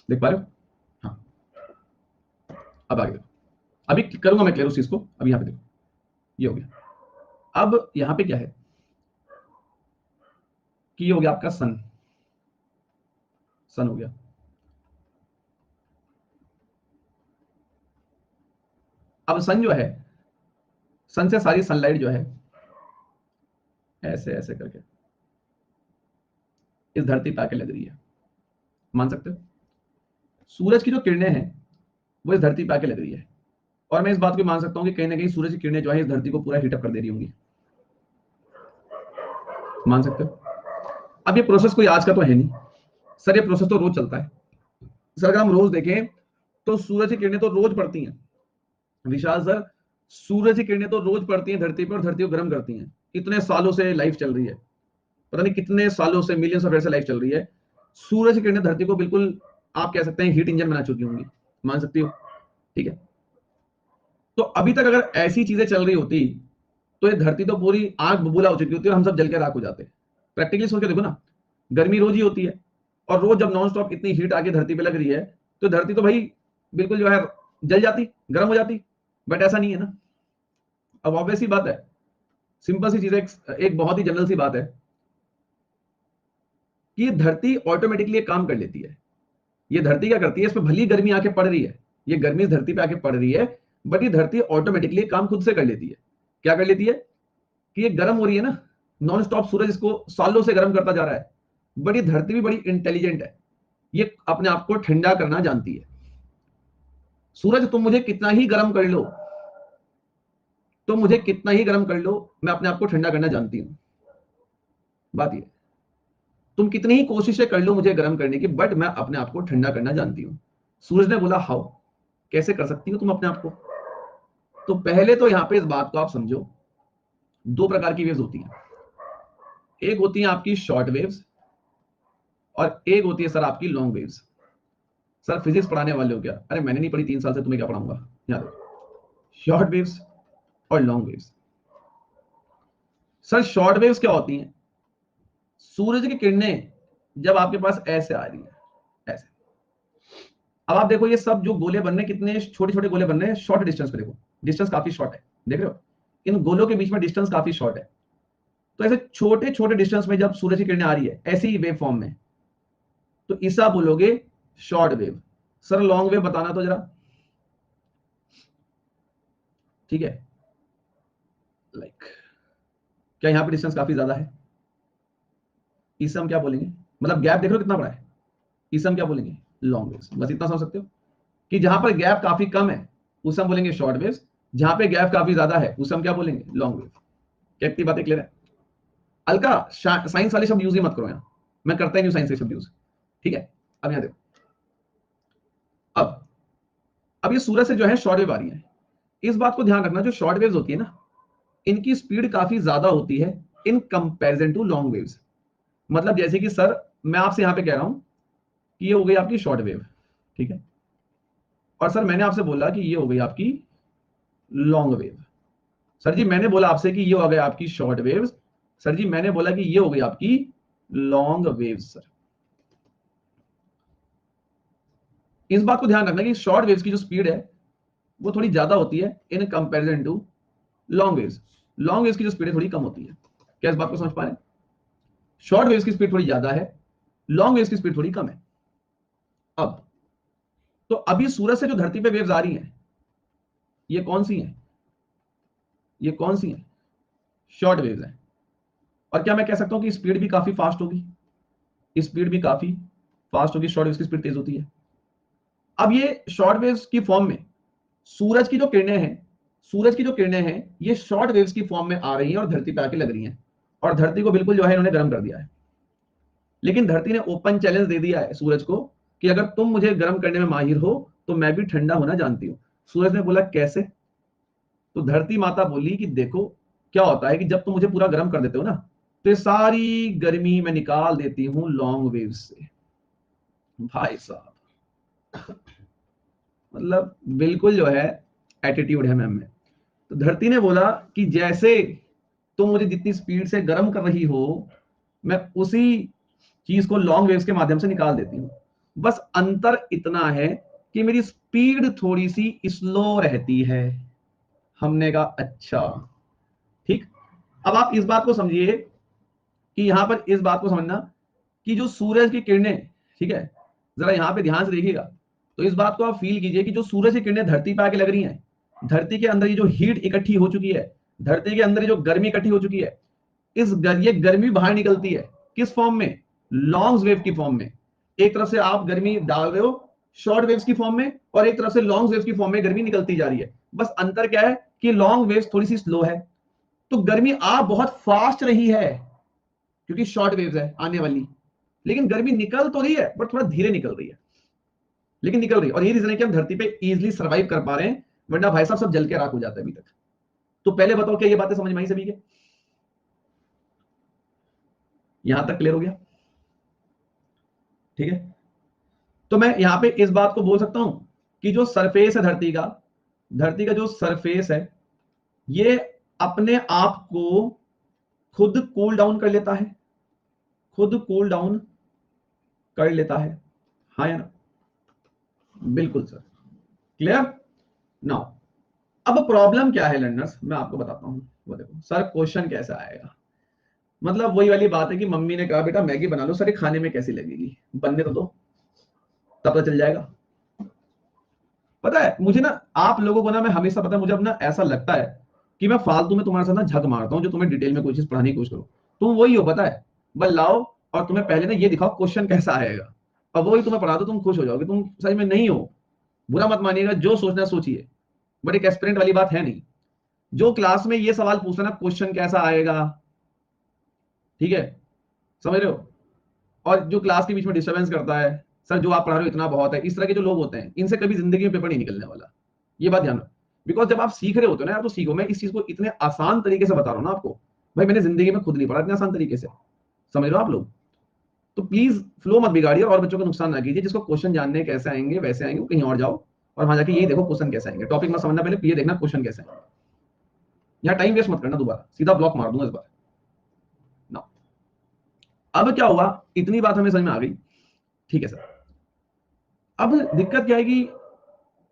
Speaker 1: देख पा रहे हो? हाँ, अब आगे देखो, अभी करूंगा मैं क्लियर उस चीज को, अभी यहाँ पे देखो, ये हो गया। अब यहाँ पे क्या है कि ये हो गया आपका सन, सन हो गया। अब सन जो है, सन से सारी सनलाइट जो है ऐसे ऐसे करके इस धरती पे आके लग रही है, मान सकते हो? सूरज की जो किरणें हैं वो इस धरती पे आके लग रही है। और मैं इस बात को मान सकता हूं कि कहीं ना कहीं सूरज की किरणें जो है इस धरती को पूरा हीटअप कर दे रही होंगी। मान सकते हो? अब ये प्रोसेस कोई आज का तो है नहीं सर, ये प्रोसेस तो रोज चलता है सर। अगर हम रोज देखें तो सूरज की किरणें तो रोज पड़ती हैं विशाल सर, सूरज की किरणें तो रोज पड़ती हैं धरती पर और धरती को गर्म करती हैं। इतने सालों से लाइफ चल रही है, पता नहीं कितने सालों से, मिलियंस ऑफ ईयर से लाइफ चल रही है। सूरज की किरणें धरती को बिल्कुल आप कह सकते हैं हीट इंजन बना चुकी होंगी, मान सकती हो, ठीक है। तो अभी तक अगर ऐसी चीजें चल रही होती तो ये धरती तो पूरी आग बबूला हो चुकी होती है और हम सब जल के राख हो जाते। प्रैक्टिकली सोच के देखो ना, गर्मी रोज ही होती है और रोज जब नॉन स्टॉप इतनी हीट आके धरती पे लग रही है तो धरती तो भाई बिल्कुल जो है जल जाती, गर्म हो जाती। बट ऐसा नहीं है ना। अब ऑब्वियस सी बात है, सिंपल सी चीज है, एक बहुत ही जनरल सी बात है कि ये धरती ऑटोमेटिकली काम कर लेती है। ये धरती क्या करती है, इसमें भली गर्मी आके पड़ रही है, ये गर्मी इस धरती पे आके पड़ रही है, बट ये धरती ऑटोमेटिकली काम खुद से कर लेती है। क्या कर लेती है कि ये गर्म हो रही है ना, नॉन स्टॉप सूरज इसको सालों से गर्म करता जा रहा है, बट ये धरती भी बड़ी इंटेलिजेंट है, ये अपने आप को ठंडा करना जानती है। सूरज तुम मुझे कितना ही गर्म कर लो, तुम मुझे कितना ही गर्म कर लो, मैं अपने आप को ठंडा करना जानती हूं। बात ये, तुम कितनी ही कोशिशें कर लो मुझे गर्म करने की, बट मैं अपने आप को ठंडा करना जानती हूं। सूरज ने बोला हाउ, कैसे कर सकती हो तुम अपने आप को? तो पहले तो यहां पे इस बात को आप समझो, दो प्रकार की वेव्स होती हैं। एक होती है आपकी शॉर्ट वेव्स और एक होती है सर आपकी लॉन्ग वेव्स। सर फिजिक्स पढ़ाने वाले हो क्या? अरे मैंने नहीं पढ़ी 3 साल से, तुम्हें क्या पढ़ाऊंगा। याद रखो, शॉर्ट वेव्स और long waves. Sir short waves क्या होती हैं? सूरज की किरणें जब आपके पास ऐसे आ रही है, ऐसे, अब आप देखो ये सब जो गोले बन रहे हैं, कितने छोटे छोटे गोले बन रहे हैं शॉर्ट डिस्टेंस पे। देखो डिस्टेंस काफी शॉर्ट है, देख रहे हो? इन गोलों के बीच में डिस्टेंस काफी शॉर्ट है। तो ऐसे छोटे छोटे डिस्टेंस में जब सूरज की किरणें आ रही है ऐसी ही वेव फॉर्म में, तो इसे आप बोलोगे short wave. Sir long wave बताना तो जरा, ठीक है। लाइक क्या यहां पे डिस्टेंस काफी ज्यादा है? इसे हम क्या बोलेंगे? मतलब गैप देख रहे हो कितना बड़ा है, इसे हम क्या बोलेंगे? Long waves. बस इतना समझ सकते हो कि जहां पर गैप काफी कम है उसे हम बोलेंगे शॉर्ट वेव्स, जहां पे गैप काफी ज्यादा है उसे हम क्या बोलेंगे? Long wave. क्या इतनी बातें क्लियर है? हल्का साइंस वाले शब्द यूज ही मत करो यहां, मैं करता ही नहीं साइंस के शब्द यूज, ठीक है। अब यहां देखो, अब ये सूरज से जो है शॉर्ट वेव आ रही है। इस बात को ध्यान रखना, जो शॉर्ट वेव्स होती है ना, इनकी स्पीड काफी ज्यादा होती है in comparison to long waves. मतलब जैसे कि सर मैं आपसे यहां पे कह रहा हूं कि ये हो गई आपकी शॉर्ट वेव, ठीक है, और सर मैंने आपसे बोला कि ये हो गई आपकी लॉन्ग वेव। सर जी मैंने बोला आपसे कि ये हो गई आपकी शॉर्ट वेव्स, सर जी मैंने बोला कि ये हो गई आपकी लॉन्ग वेव्स। सर इस बात को ध्यान रखना कि शॉर्ट वेव्स की जो स्पीड है वो थोड़ी ज्यादा होती है in comparison to long waves. Long waves की जो स्पीड है थोड़ी कम होती है। क्या इस बात को समझ पा रहे हैं? शॉर्ट वेव्स की स्पीड थोड़ी ज्यादा है, लॉन्ग वेव्स की स्पीड थोड़ी कम है। अब तो अभी सूरज से जो धरती पे वेव्स आ रही हैं ये कौन सी हैं? ये कौन सी हैं? शॉर्ट वेव्स हैं। और क्या मैं कह सकता हूं कि स्पीड भी काफी फास्ट होगी? स्पीड भी काफी फास्ट होगी, शॉर्ट वेव्स की स्पीड तेज होती है। अब ये शॉर्ट वेव्स की फॉर्म में सूरज की जो किरणें हैं, सूरज की जो किरणें हैं ये शॉर्ट वेव्स की फॉर्म में आ रही हैं और धरती पे आके लग रही हैं और धरती को बिल्कुल जो है इन्होंने गर्म कर दिया है। लेकिन धरती ने ओपन चैलेंज दे दिया है सूरज को कि अगर तुम मुझे गर्म करने में माहिर हो तो मैं भी ठंडा होना जानती हूं। सूरज ने बोला कैसे? तो धरती माता बोली कि देखो क्या होता है कि जब तुम मुझे पूरा गर्म कर देते हो ना, तो ये सारी गर्मी मैं निकाल देती हूं लॉन्ग वेव्स से। भाई साहब मतलब बिल्कुल जो है एटीट्यूड है मैम में। तो धरती ने बोला कि जैसे तुम मुझे जितनी स्पीड से गर्म कर रही हो मैं उसी चीज को लॉन्ग वेव्स के माध्यम से निकाल देती हूं। बस अंतर इतना है कि मेरी स्पीड थोड़ी सी स्लो रहती है। हमने कहा अच्छा, ठीक। अब आप इस बात को समझिए कि यहां पर इस बात को समझना कि जो सूरज की किरणें, ठीक है, जरा यहां पे ध्यान से देखिएगा। तो इस बात को आप फील कीजिए कि जो सूरज की किरणें धरती पे आके लग रही हैं, धरती के अंदर ये जो हीट इकट्ठी हो चुकी है, धरती के अंदर ये जो गर्मी इकट्ठी हो चुकी है, ये गर्मी बाहर निकलती है किस फॉर्म में? लॉन्ग वेव की फॉर्म में। एक तरफ से आप गर्मी डाल रहे हो शॉर्ट वेव्स की फॉर्म में और एक तरफ से लॉन्ग वेव्स की फॉर्म में गर्मी निकलती जा रही है। बस अंतर क्या है कि लॉन्ग वेव्स थोड़ी सी स्लो है, तो गर्मी आ बहुत फास्ट रही है क्योंकि शॉर्ट वेव्स है आने वाली, लेकिन गर्मी निकल तो रही है बट थोड़ा धीरे निकल रही है, लेकिन निकल रही है। और यही रीजन है कि हम धरती पे इजीली सर्वाइव कर पा रहे हैं, वरना भाई साहब सब जल के राख हो जाता है अभी तक। तो पहले बताओ क्या ये बातें समझ में आई सभी के? यहां तक क्लियर हो गया? ठीक है, तो मैं यहां पे इस बात को बोल सकता हूं कि जो सरफेस है धरती का जो सरफेस है, ये अपने आप को खुद कूल डाउन कर लेता है, खुद कूल डाउन कर लेता है, हाँ या ना? बिल्कुल सर, क्लियर नाउ। अब प्रॉब्लम क्या है लर्नर्स, मैं आपको बताता हूं। वो देखो सर, क्वेश्चन कैसा आएगा, मतलब वही वाली बात है कि मम्मी ने कहा बेटा मैगी बना लो, सर ये खाने में कैसी लगेगी, बनने तो दो, तब पता चल जाएगा। पता है मुझे ना, आप लोगों को ना, मैं हमेशा, पता है मुझे अब ना ऐसा लगता है कि मैं फालतू में तुम्हारे साथ ना झक मारता हूं, जो तुम्हें डिटेल में कोई चीज पढ़ाने की कोशिश करो। तुम वही हो, पता है, बस लाओ और तुम्हें पहले ना ये दिखाओ क्वेश्चन कैसा आएगा, और वही तुम्हें पढ़ा दो, तुम खुश हो जाओगे। तुम सच में नहीं हो, बुरा मत मानिएगा, जो सोचना सोचिए, बट एक एस्पिरेंट वाली बात है नहीं। जो क्लास में ये सवाल पूछना ना, क्वेश्चन कैसा आएगा, ठीक है, समझ रहे हो? और जो क्लास के बीच में डिस्टर्बेंस करता है, सर जो आप पढ़ा रहे हो इतना बहुत है, इस तरह के जो लोग होते हैं, इनसे कभी जिंदगी में पेपर नहीं निकलने वाला, ये बात ध्यान रखो। बिकॉज जब आप सीख रहे होते हो ना यार, तो सीखो। मैं इस चीज को इतने आसान तरीके से बता रहा हूं ना आपको, भाई मैंने जिंदगी में खुद नहीं पढ़ा इतने आसान तरीके से, समझ लो आप लोग। तो प्लीज फ्लो मत बिगाड़िए और बच्चों को नुकसान ना कीजिए। जिसको क्वेश्चन जानने कैसे आएंगे वैसे आएंगे, वो कहीं और जाओ और वहां जाके यही देखो क्वेश्चन कैसे आएंगे। टॉपिक मत समझना, पहले ये देखना क्वेश्चन कैसे आएंगे। यहाँ टाइम वेस्ट मत करना, दोबारा सीधा ब्लॉक मार दूंगा इस बार ना। अब क्या हुआ, इतनी बात हमें समझ में आ गई, ठीक है सर। अब दिक्कत क्या है कि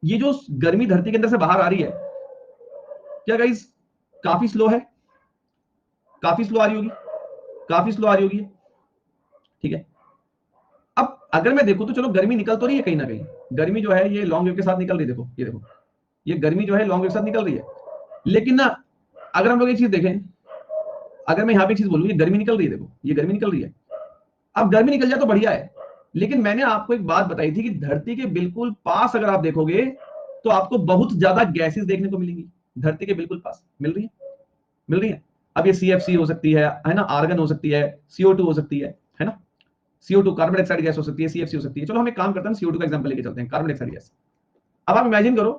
Speaker 1: ये जो गर्मी धरती के अंदर से बाहर आ रही है, क्या गाइस काफी स्लो है, काफी स्लो आ रही होगी, काफी स्लो आ रही होगी, ठीक है। अब अगर मैं देखूं तो चलो गर्मी निकल तो रही है कहीं ना कहीं, गर्मी जो है ये लॉन्ग वेव के साथ निकल रही है, देखो ये देखो, ये गर्मी जो है लॉन्ग वेव के साथ निकल रही है। लेकिन ना, अगर हम लोग एक चीज देखें, अगर मैं यहां पे एक चीज बोलूं, ये गर्मी निकल रही है, देखो ये गर्मी निकल रही है। अब गर्मी निकल जाए तो बढ़िया है, लेकिन मैंने आपको एक बात बताई थी कि धरती के बिल्कुल पास अगर आप देखोगे तो आपको बहुत ज्यादा गैसेस देखने को मिलेंगी। धरती के बिल्कुल पास मिल रही है, मिल रही है। अब ये CFC हो सकती है ना, आर्गन हो सकती है, CO2 हो सकती है ना, CO2 कार्बन डाइऑक्साइड गैस हो सकती है, CFC हो सकती है। चलो हम एक काम करते हैं, CO2 का एग्जांपल लेके चलते हैं, कार्बन डाइऑक्साइड गैस। अब आप इमेजिन करो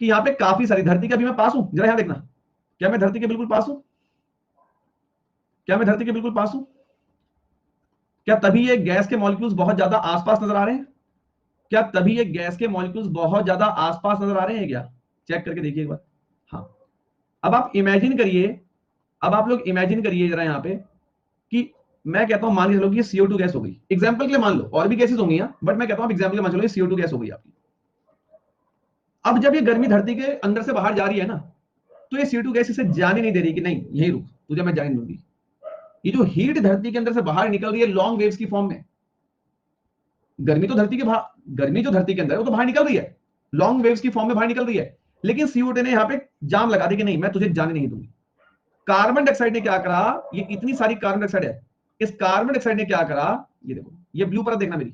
Speaker 1: कि यहाँ पे काफी सारी, धरती का भी मैं पास हूं, जरा यहाँ देखना, क्या मैं धरती के बिल्कुल पास हूं? क्या मैं धरती के बिल्कुल पास हूं? क्या तभी ये गैस के मॉलिक्यूल्स बहुत ज्यादा आसपास नजर आ रहे हैं? क्या तभी ये गैस के मॉलिक्यूल्स बहुत ज्यादा आसपास नजर आ रहे हैं क्या? चेक करके देखिए एक बार। हाँ, अब आप इमेजिन करिए, अब आप लोग इमेजिन करिए जरा यहाँ पे कि मैं कहता हूं, मान के चलो कि ये CO2 गैस हो गई, एग्जांपल के लिए मान लो, और भी गैसेस होंगी, बट मैं कहता हूं एग्जांपल के लिए मान चलो ये CO2 गैस हो गई आपकी। अब जब ये गर्मी धरती के अंदर से बाहर जा रही है ना, तो ये CO2 गैस इसे जाने नहीं दे रही कि नहीं यही रुक, तुझे मैं जाने दूंगी। ये जो हीट धरती के अंदर से बाहर निकल रही है लॉन्ग वेव्स की फॉर्म में, गर्मी तो धरती के बाहर, गर्मी जो धरती के अंदर है वो तो बाहर निकल रही है, लॉन्ग वेव्स की फॉर्म में बाहर निकल रही है, लेकिन CO2 ने यहाँ पे जाम लगा दी कि नहीं मैं तुझे जाने नहीं दूंगी। कार्बन डाइऑक्साइड ने क्या करा, ये इतनी सारी कार्बन डाइऑक्साइड है, इस कार्बन डाइऑक्साइड ने क्या करा, ये देखो, ये ब्लू परत देखना मेरी,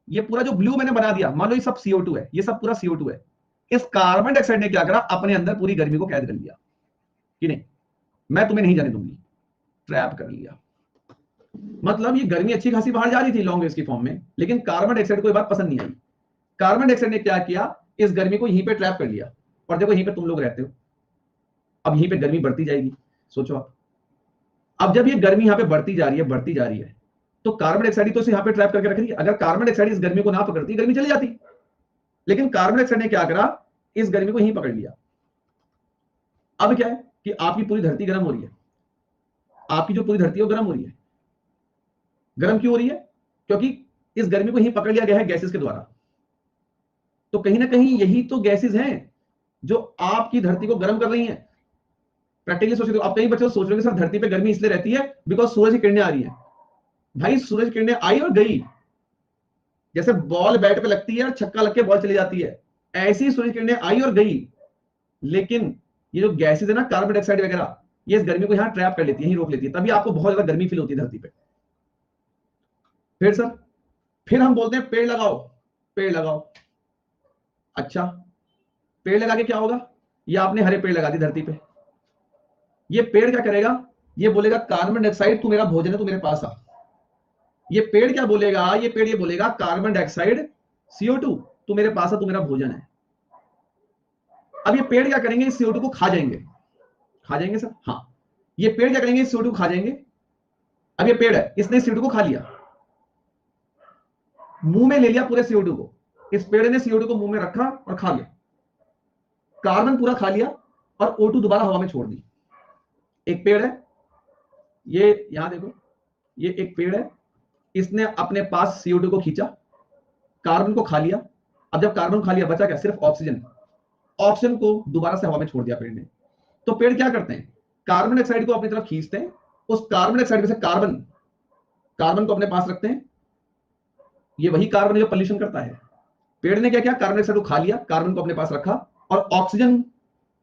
Speaker 1: ये पूरा जो ब्लू मैंने बना दिया, मान लो ये सब CO2 है, ये सब पूरा CO2 है। इस कार्बन डाइऑक्साइड ने क्या करा, अपने अंदर पूरी गर्मी को कैद कर लिया कि नहीं मैं तुम्हें नहीं जाने दूंगी, ट्रैप कर लिया। मतलब ये गर्मी अच्छी खासी बाहर जा रही थी लॉन्ग वेव्स की फॉर्म में, लेकिन कार्बन डाइऑक्साइड को ये बात पसंद नहीं आई। कार्बन डाइऑक्साइड ने क्या किया, इस गर्मी को यहीं पे ट्रैप कर लिया। और देखो यहीं पे तुम लोग रहते हो, अब यहीं पे गर्मी बढ़ती जाएगी, सोचो आप। अब जब ये गर्मी यहाँ पे बढ़ती जा रही है, बढ़ती जा रही है, तो कार्बन डाइऑक्साइड तो इसे यहाँ पे ट्रैप करके रख रही है। अगर कार्बन डाइऑक्साइड इस गर्मी को ना पकड़ती, गर्मी चली जाती, लेकिन कार्बन डाइऑक्साइड ने क्या करा, इस गर्मी को यहीं पकड़ लिया। अब क्या है कि आपकी पूरी धरती गर्म हो रही है, आपकी जो पूरी धरती है वो गर्म हो रही है। गर्म क्यों हो रही है? क्योंकि इस गर्मी को यहीं पकड़ लिया गया है गैसेस के द्वारा। तो कहीं ना कहीं यही तो गैसेस हैं जो आपकी धरती को गर्म कर रही हैं। प्रैक्टिकली सोचो, आप कई बच्चे सोच रहे हैं सर धरती पे गर्मी इसलिए रहती है बिकॉज सूरज की किरणें आ रही हैं। भाई सूरज की किरणें आई और गई, जैसे बॉल बैट पे लगती है और छक्का लग के बॉल चली जाती है, ऐसी सूरज की किरणें आई और गई। लेकिन ये जो गैसेज है ना, कार्बन डाइऑक्साइड वगैरह, ये इस गर्मी को यहाँ ट्रैप कर लेती है, यहीं रोक लेती है, तभी आपको बहुत ज्यादा गर्मी फील होती है धरती पे। फिर सर, फिर हम बोलते हैं पेड़ लगाओ, पेड़ लगाओ। अच्छा, पेड़ लगा के क्या होगा? ये आपने हरे पेड़ लगा दी धरती पे, ये पेड़ क्या करेगा? ये बोलेगा कार्बन डाइऑक्साइड तू मेरा भोजन है, तू मेरे पास आ। ये पेड़ क्या बोलेगा? ये पेड़ ये बोलेगा कार्बन डाइऑक्साइड CO2 तू मेरे पास आ, तू मेरा भोजन है। अब ये पेड़ क्या करेंगे? इस CO2 को खा जाएंगे। खा जाएंगे सर? हाँ। ये पेड़ क्या करेंगे? CO2 को खा जाएंगे। अब ये पेड़ है, इसने CO2 को खा लिया, मुंह में ले लिया पूरे CO2 को। इस पेड़ ने CO2 को मुंह में रखा और खा लिया, कार्बन पूरा खा लिया और O2 दोबारा हवा में छोड़ दी। एक पेड़ है, ये यहां देखो, ये एक पेड़ है, इसने अपने पास CO2 को खींचा, कार्बन को खा लिया। अब जब कार्बन खा लिया बचा क्या? सिर्फ ऑक्सीजन। ऑक्सीजन को दोबारा से हवा में छोड़ दिया पेड़ ने। तो पेड़ क्या करते हैं? कार्बन डाइऑक्साइड को अपनी तरफ खींचते हैं, उस कार्बन डाइऑक्साइड में से कार्बन को अपने पास रखते हैं। ये वही कार्बन जो पॉल्यूशन करता है। पेड़ ने क्या किया? कार्बन डाइऑक्साइड को खा लिया, कार्बन को अपने पास रखा और ऑक्सीजन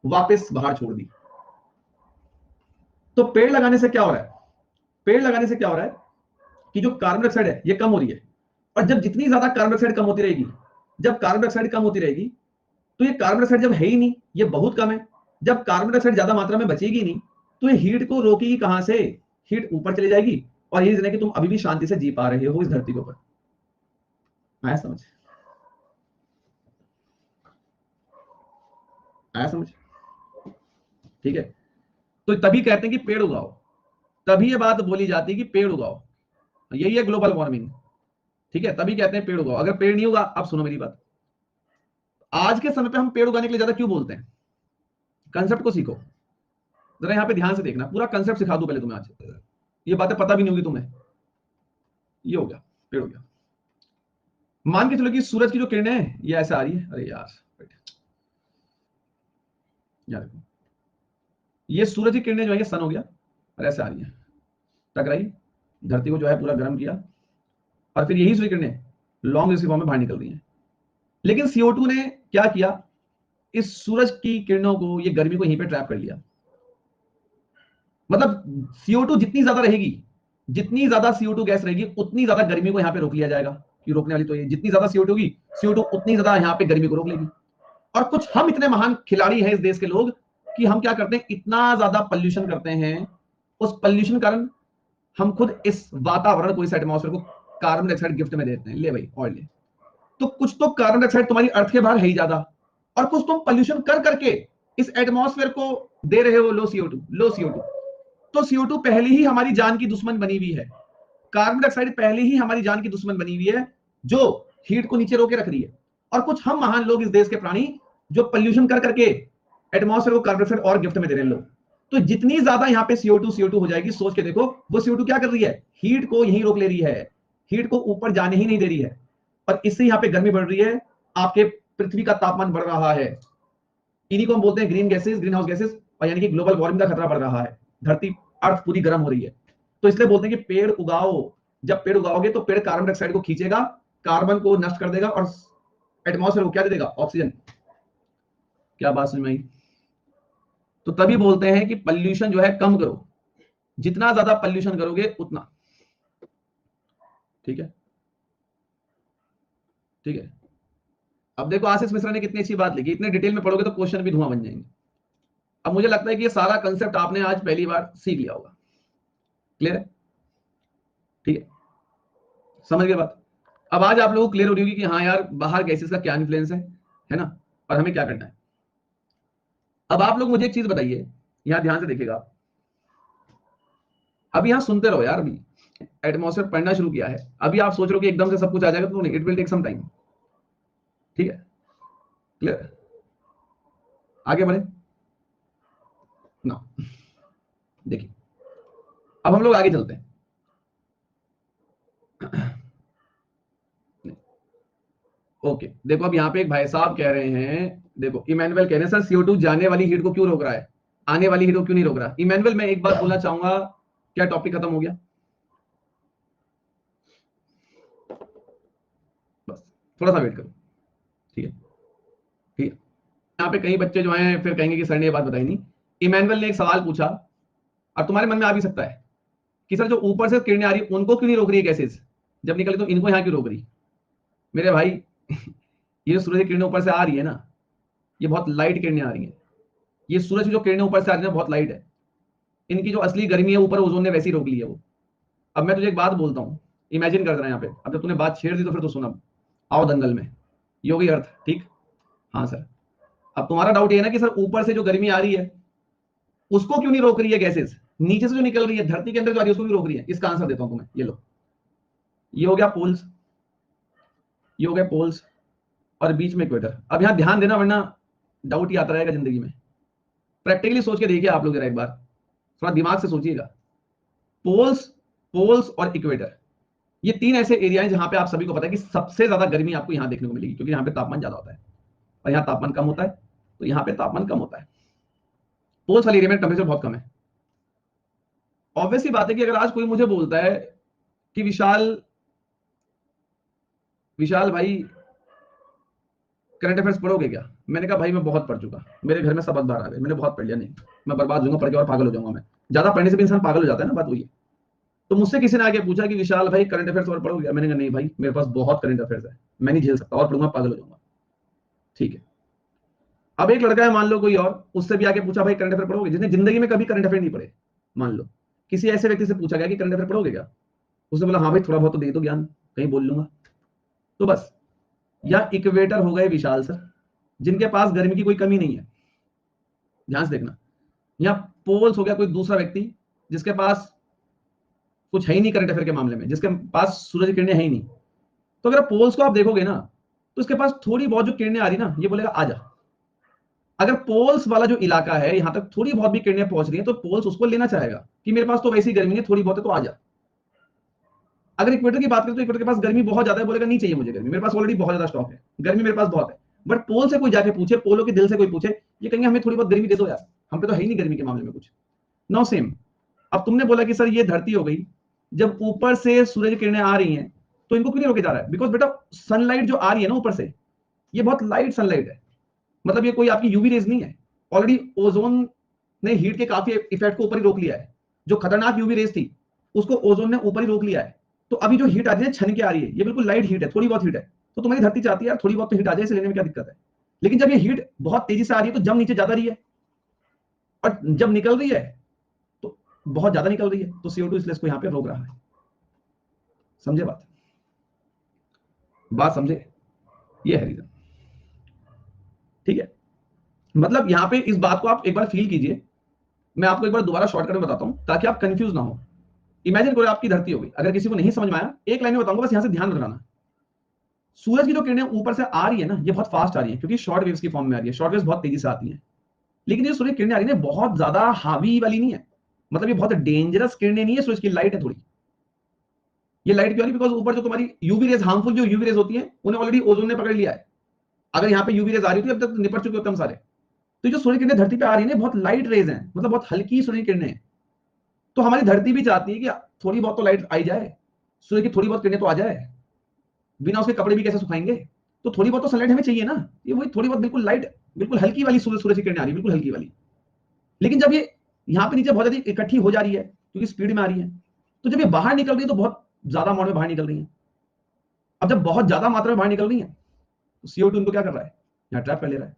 Speaker 1: वापस बाहर छोड़ दी। तो पेड़ लगाने से क्या हो रहा है? पेड़ लगाने से क्या हो रहा है कि जो कार्बन डाइऑक्साइड है ये कम हो रही है। और जब जितनी ज्यादा कार्बन डाइऑक्साइड कम होती रहेगी, जब कार्बन डाइऑक्साइड कम होती रहेगी, तो ये कार्बन डाइऑक्साइड जब है ही नहीं, ये बहुत कम है, जब कार्बन डाइऑक्साइड ज्यादा मात्रा में बचेगी नहीं, तो ये हीट को रोकेगी कहां से? हीट ऊपर चली जाएगी। और ये रीजन है कि तुम अभी भी शांति से जी पा रहे हो इस धरती के ऊपर। आया समझ? आया समझ? ठीक है। तो तभी कहते हैं कि पेड़ उगाओ, तभी ये बात बोली जाती है कि पेड़ उगाओ, यही है ग्लोबल वार्मिंग। ठीक है, तभी कहते हैं पेड़ उगाओ। अगर पेड़ नहीं होगा, अब सुनो मेरी बात, आज के समय पे हम पेड़ उगाने के लिए ज्यादा क्यों बोलते हैं? कंसेप्ट को सीखो जरा, यहां पे ध्यान से देखना, पूरा कंसेप्ट सिखा दूं पहले तुम्हें आज, ये बातें पता भी नहीं होगी तुम्हें। ये हो गया, पेड़ हो गया। मान के चलो कि सूरज की जो किरणें हैं ये ऐसे आ रही है, अरे यार यार देखो, ये सूरज की किरणें जो है ये सन हो गया और ऐसे आ रही है, टकराई, धरती को जो है पूरा गर्म किया, और फिर यही सूर्य किरणें लॉन्ग रेस की फॉर्म में बाहर निकल रही हैं। लेकिन CO2 ने क्या किया? इस सूरज की किरणों को, ये गर्मी को यहीं पे ट्रैप कर लिया। मतलब CO2 जितनी ज्यादा रहेगी, जितनी ज्यादा CO2 गैस रहेगी, उतनी ज्यादा गर्मी को यहां पे रोक लिया जाएगा। कि रोकने वाली तो ये, जितनी ज्यादा CO2 होगी, CO2 उतनी ज्यादा यहां पे गर्मी को रोक लेगी। और कुछ हम इतने महान खिलाड़ी हैं इस देश के लोग कि हम क्या करते हैं? इतना ज्यादा पॉल्यूशन करते हैं, उस पॉल्यूशन कारण हम खुद इस वातावरण को, इस एटमॉस्फेयर को कार्बन डाइऑक्साइड गिफ्ट में देते हैं। ले भाई और ले। तो कुछ तो कार्बन डाइऑक्साइड तुम्हारी अर्थ के बाहर है ही ज्यादा, और कुछ तुम पॉल्यूशन कर करके इस एटमॉस्फेयर को दे रहे हो लो CO2, लो CO2। तो CO2 पहले ही हमारी जान की दुश्मन बनी हुई है, कार्बन डाइऑक्साइड पहले ही हमारी जान की दुश्मन बनी हुई है, जो हीट को नीचे रोके रख रही है। और कुछ हम महान लोग इस देश के प्राणी जो पॉल्यूशन कर करके एटमॉस्फेयर को कार्बन डाइऑक्साइड और गिफ्ट में दे रहे हैं लोग। तो जितनी ज्यादा यहाँ पे CO2 हो जाएगी, सोच के देखो, वो CO2 क्या कर रही है? हीट को यहीं रोक ले रही है, हीट को ऊपर जाने ही नहीं दे रही है, और इससे यहाँ पे गर्मी बढ़ रही है, आपके पृथ्वी का तापमान बढ़ रहा है। इन्हीं को हम बोलते हैं green gases, green house gases, और यानी कि ग्लोबल वार्मिंग का खतरा बढ़ रहा है, धरती अर्थ पूरी गर्म हो रही है। तो इसलिए बोलते हैं कि पेड़ उगाओ। जब पेड़ उगाओगे तो पेड़ कार्बन डाइऑक्साइड को खींचेगा, कार्बन को नष्ट कर देगा, और एटमॉस्फेयर को क्या दे देगा? ऑक्सीजन। क्या बात समझ में आई? तो तभी बोलते हैं कि पॉल्यूशन जो है कम करो, जितना ज्यादा पॉल्यूशन करोगे उतना। ठीक है, ठीक है। अब देखो आशीष मिश्रा ने कितनी अच्छी बात लिखी, इतने डिटेल में पढ़ोगे तो क्वेश्चन भी धुआं बन जाएंगे। अब मुझे लगता है कि ये सारा कंसेप्ट आपने आज पहली बार सीख लिया होगा। क्लियर है? ठीक है, समझ गए बात? अब आज आप लोगों को क्लियर हो रही होगी कि हाँ यार, बाहर गैसेस का क्या इन्फ्लुएंस है ना, और हमें क्या करना है। अब आप लोग मुझे एक चीज बताइए, यहां ध्यान से देखिएगा। अब यहां सुनते रहो यार, अभी एटमॉस्फेयर पढ़ना शुरू किया है, अभी आप सोच रहे हो कि एकदम से सब कुछ आ जाएगा, तो नहीं, it will take some time. ठीक है, क्लियर? आगे बढ़े ना, देखिए अब हम लोग आगे चलते हैं। ओके, देखो अब यहाँ पे एक भाई साहब कह रहे हैं, देखो इमैनुअल कह रहे हैं सर CO2 जाने वाली हीट को क्यों रोक रहा है, आने वाली हीट को क्यों नहीं रोक रहा? इमैनुअल, मैं एक बात बोलना चाहूंगा, क्या टॉपिक खत्म हो गया? बस थोड़ा सा वेट करो। ठीक है, ठीक है। यहाँ पे कई बच्चे जो हैं फिर कहेंगे कि सर ने ये बात बताई नहीं। इमैनुअल ने एक सवाल पूछा, और तुम्हारे मन में आ भी सकता है कि सर जो ऊपर से किरणें आ रही उनको क्यों नहीं रोक रही है गैसेज, जब निकले तो इनको यहाँ क्यों रोक रही? मेरे भाई ये सूरज की किरणें ऊपर से आ रही है ना, ये बहुत लाइट किरणें आ रही हैं। ये सूरज की जो किरणें ऊपर से आ रही है बहुत लाइट है, इनकी जो असली गर्मी है ऊपर ओजोन ने वैसी रोक ली है वो। अब मैं तुझे एक बात बोलता हूँ, इमेजिन कर रहा है यहाँ पे, अब जब तूने बात छेड़ दी तो फिर तो सुना, आओ दंगल में, ये होगी अर्थ, ठीक। हाँ सर, अब तुम्हारा डाउट ये है ना कि सर ऊपर से जो गर्मी आ रही है उसको क्यों नहीं रोक रही है गैसेस, नीचे से जो निकल रही है धरती के अंदर जो आ रही है उसको भी रोक रही है। इसका आंसर देता हूं तुम्हें, ये लो, ये हो गया पोल्स, ये हो गया पोल्स, और बीच में इक्वेटर। अब यहां ध्यान देना वरना डाउट ही आता रहेगा जिंदगी में। प्रैक्टिकली सोच के देखिए आप लोग जरा एक बार, थोड़ा दिमाग से सोचिएगा। पोल्स, पोल्स और इक्वेटर, ये तीन ऐसे एरिया हैं जहां पे आप सभी को पता है कि सबसे ज्यादा गर्मी आपको यहां देखने को मिलेगी, क्योंकि यहां पे तापमान ज्यादा होता है और यहां तापमान कम होता है, तो यहां पे तापमान कम होता है। पोल्स वाले एरिया में टेम्परेचर बहुत कम है। ऑब्वियसली बात है कि अगर आज कोई मुझे बोलता है कि विशाल, विशाल भाई करंट अफेयर्स पढ़ोगे क्या, मैंने कहा भाई मैं बहुत पढ़ चुका, मेरे घर में सब बार आ गए, मैंने बहुत पढ़ लिया, नहीं मैं बर्बाद हो जाऊंगा पढ़ के और पागल हो जाऊंगा मैं। ज्यादा पढ़ने से भी इंसान पागल हो जाता है ना, बात वही है। तो मुझसे किसी ने आके पूछा कि विशाल भाई करंट अफेयर्स और पढ़ोगे, मैंने कहा नहीं भाई मेरे पास बहुत करंट अफेयर्स है, मैं नहीं झेल सकता, और पढ़ूंगा पागल हो जाऊंगा। ठीक है, अब एक लड़का है मान लो कोई और, उससे भी आके पूछा भाई करंट अफेयर पढ़ोगे, जिसने जिंदगी में कभी करंट अफेयर नहीं पढ़े, मान लो किसी ऐसे व्यक्ति से पूछा गया कि करंट अफेयर पढ़ोगे क्या, उसने बोला हाँ भाई थोड़ा बहुत तो दे दो ज्ञान, कहीं बोल लूंगा। तो बस, या इक्वेटर हो गए विशाल सर, जिनके पास गर्मी की कोई कमी नहीं है, ध्यान से देखना। या पोल्स हो गया कोई दूसरा व्यक्ति जिसके पास कुछ है ही नहीं करंट अफेयर के मामले में, जिसके पास सूरज की किरणें है ही नहीं। तो अगर पोल्स को आप देखोगे ना, तो उसके पास थोड़ी बहुत जो किरणें आ रही ना, ये बोलेगा आजा। अगर पोल्स वाला जो इलाका है यहां तक थोड़ी बहुत भी किरणें पहुंच रही है, तो पोल्स उसको लेना चाहेगा कि मेरे पास तो वैसी गर्मी नहीं, थोड़ी बहुत है तो आजा। अगर इक्वेटर की बात करें तो इक्वेटर के पास गर्मी बहुत ज्यादा है, बोलेगा नहीं चाहिए मुझे गर्मी, मेरे पास ऑलरेडी बहुत ज्यादा स्टॉक है, गर्मी मेरे पास बहुत है। बट पोल से कोई जाके पूछे, पोलो के दिल से कोई पूछे, ये कहेंगे हमें थोड़ी बहुत गर्मी दे दो यार, हम पे तो है ही नहीं गर्मी के मामले में कुछ। नो सेम, अब तुमने बोला कि सर ये धरती हो गई, जब ऊपर से सूरज की किरणें आ रही हैं तो इनको क्यों नहीं रोके जा रहा है, बिकॉज बेटा सनलाइट जो आ रही है ना ऊपर से, ये बहुत लाइट सनलाइट है, मतलब ये कोई आपकी यूवी रेज नहीं है। ऑलरेडी ओजोन ने हीट के काफी इफेक्ट को ऊपर ही रोक लिया है, जो खतरनाक यूवी रेज थी उसको ओजोन ने ऊपर ही रोक लिया है। तो अभी जो हीट आ रही है छन के आ रही है, ये बिल्कुल लाइट हीट है, थोड़ी बहुत हीट है। तो तुम्हारी धरती चाहती है यार थोड़ी बहुत तो हीट आ जाए, इसे लेने में क्या दिक्कत है। लेकिन जब ये हीट बहुत तेजी से आ रही है तो जम नीचे ज्यादा रही है, और जब निकल रही है तो बहुत ज्यादा निकल रही है, तो CO2 इसलिए इसको यहां पे रोक रहा है। समझे बात, बात समझे, ये है रीजन। ठीक है, मतलब यहां पे इस बात को आप एक बार फील कीजिए। मैं आपको एक बार दोबारा शॉर्टकट में बताता हूं ताकि आप कंफ्यूज ना हो। इमेजिन करो आपकी धरती हो गई, अगर किसी को नहीं समझ में आया एक लाइन में बताऊंगा, बस यहां से ध्यान रखना। सूरज की जो किरणें ऊपर से आ रही है ना, ये बहुत फास्ट आ रही है क्योंकि शॉर्ट वेव्स की फॉर्म में आ रही है, शॉर्ट वेव्स बहुत तेजी से आती हैं। लेकिन ये सूर्य की किरणें आ रही है बहुत ज्यादा हावी वाली नहीं है, मतलब ये बहुत डेंजरस किरणें नहीं है, सूरज की लाइट है थोड़ी। ये लाइट क्यों आ रही है, बिकॉज ऊपर जो तुम्हारी यूवी रेज, हार्मफुल जो यूवी रेज होती है, उन्हें ऑलरेडी ओजोन ने पकड़ लिया है। अगर यहाँ पे यूवी रेज आ रही थी अब तक निपट चुके होते हम सारे। तो जो सूर्य किरणें धरती पे आ रही है बहुत लाइट रेज हैं, मतलब बहुत हल्की सूर्य किरणें हैं। तो हमारी धरती भी चाहती है कि थोड़ी बहुत तो लाइट आई जाए, सूर्य की थोड़ी बहुत किरणें तो आ जाए, बिना उसके कपड़े भी कैसे सुखाएंगे। तो थोड़ी बहुत तो सनलाइट हमें चाहिए ना, ये वही थोड़ी बहुत बिल्कुल लाइट, बिल्कुल हल्की वाली सूरज की किरणें आ रही है, बिल्कुल हल्की वाली। लेकिन जब ये यहाँ पे नीचे बहुत ज्यादा इकट्ठी हो जा रही है क्योंकि स्पीड में आ रही है, तो जब ये बाहर निकल रही है तो बहुत ज्यादा अमाउंट में बाहर निकल रही है। अब जब बहुत ज्यादा मात्रा में बाहर निकल रही है तो CO2 इनको क्या कर रहा है, यहाँ ट्रैप कर ले रहा है।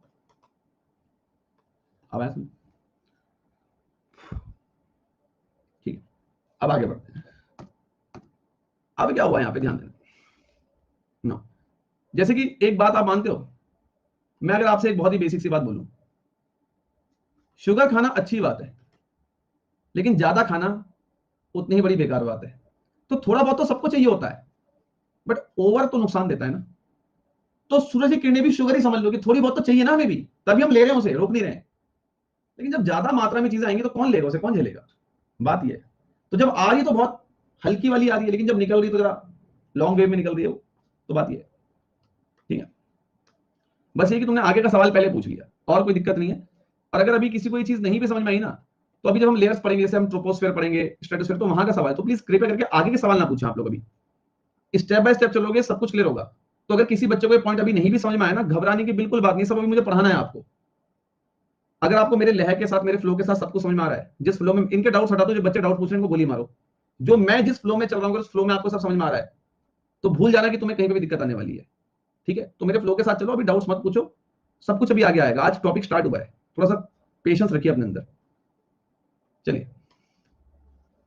Speaker 1: अब ऐसा ठीक है, अब आगे बढ़ते हैं। अब क्या हुआ यहाँ पे ध्यान देना नो, जैसे कि एक बात आप मानते हो, मैं अगर आपसे एक बहुत ही बेसिक सी बात बोलूं, शुगर खाना अच्छी बात है, लेकिन ज्यादा खाना उतनी ही बड़ी बेकार बात है। तो थोड़ा बहुत तो सबको चाहिए होता है, बट ओवर तो नुकसान देता है ना। तो सूरज की किरणें भी शुगर ही समझ लो कि थोड़ी बहुत तो चाहिए ना हमें भी, तभी हम ले रहे हैं उसे, रोक नहीं रहे हैं। लेकिन जब ज्यादा मात्रा में चीजें आएंगी तो कौन लेगा उसे, कौन झेलेगा, बात ये है। तो जब आ रही है तो बहुत हल्की वाली आ रही है, लेकिन जब निकल रही है तो जरा लॉन्ग वेव में निकल रही है वो, तो बात ये है। ठीक है, बस ये कि तुमने आगे का सवाल पहले पूछ लिया, और कोई दिक्कत नहीं है। और अगर अभी किसी को ये चीज नहीं भी समझ में आई ना, तो अभी जब हम लेयर्स पढ़ेंगे, जैसे हम ट्रोपोस्फेयर पढ़ेंगे, स्ट्रेटोस्फेयर, तो वहां का सवाल, तो प्लीज कृपया करके आगे के सवाल ना पूछें आप लोग। अभी स्टेप बाय स्टेप चलोगे सब कुछ क्लियर होगा। तो अगर किसी बच्चे को ये पॉइंट अभी नहीं भी समझ में आया ना, घबराने की बिल्कुल बात नहीं, सब अभी मुझे पढ़ाना है आपको। अगर आपको मेरे लहर के साथ, मेरे फ्लो के साथ सब कुछ समझ में आ रहा है, जिस फ्लो में इनके डाउट्स हटा दो, जो बच्चे डाउट पूछ रहे हैं उनको गोली मारो। जो मैं जिस फ्लो में चल रहा हूँ, उस फ्लो में आपको सब समझ में आ रहा है, तो भूल जाना कि तुम्हें कहीं पे भी दिक्कत आने वाली है। ठीक है, तो मेरे फ्लो के साथ चलो, अभी डाउट्स मत पूछो, सब कुछ अभी आगे आएगा, आज टॉपिक स्टार्ट हुआ है, थोड़ा सा पेशेंस रखिए अपने अंदर। चलिए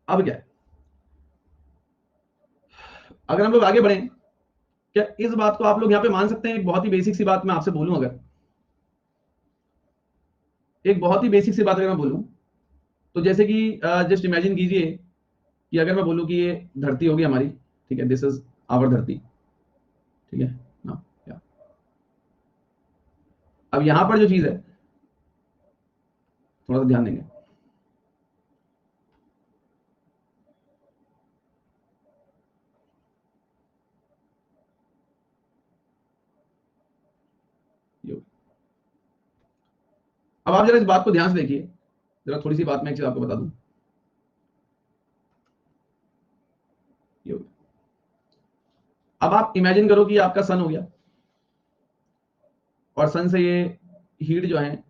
Speaker 1: अब क्या है, अगर हम लोग आगे बढ़े, क्या इस बात को आप लोग यहां पे मान सकते हैं? एक बहुत ही बेसिक सी बात मैं आपसे बोलूं, अगर एक बहुत ही बेसिक सी बात अगर मैं बोलूं, तो जैसे कि जस्ट इमेजिन कीजिए कि अगर मैं बोलूं कि ये धरती होगी हमारी, ठीक है, दिस इज आवर धरती, ठीक है ना, या अब यहां पर जो चीज है, थोड़ा सा ध्यान देंगे, ये, अब आप जरा इस बात को ध्यान से देखिए, जरा थोड़ी सी बात मैं एक चीज आपको बता दूं, ये, अब आप इमेजिन करो कि आपका सन हो गया, और सन से ये हीट जो है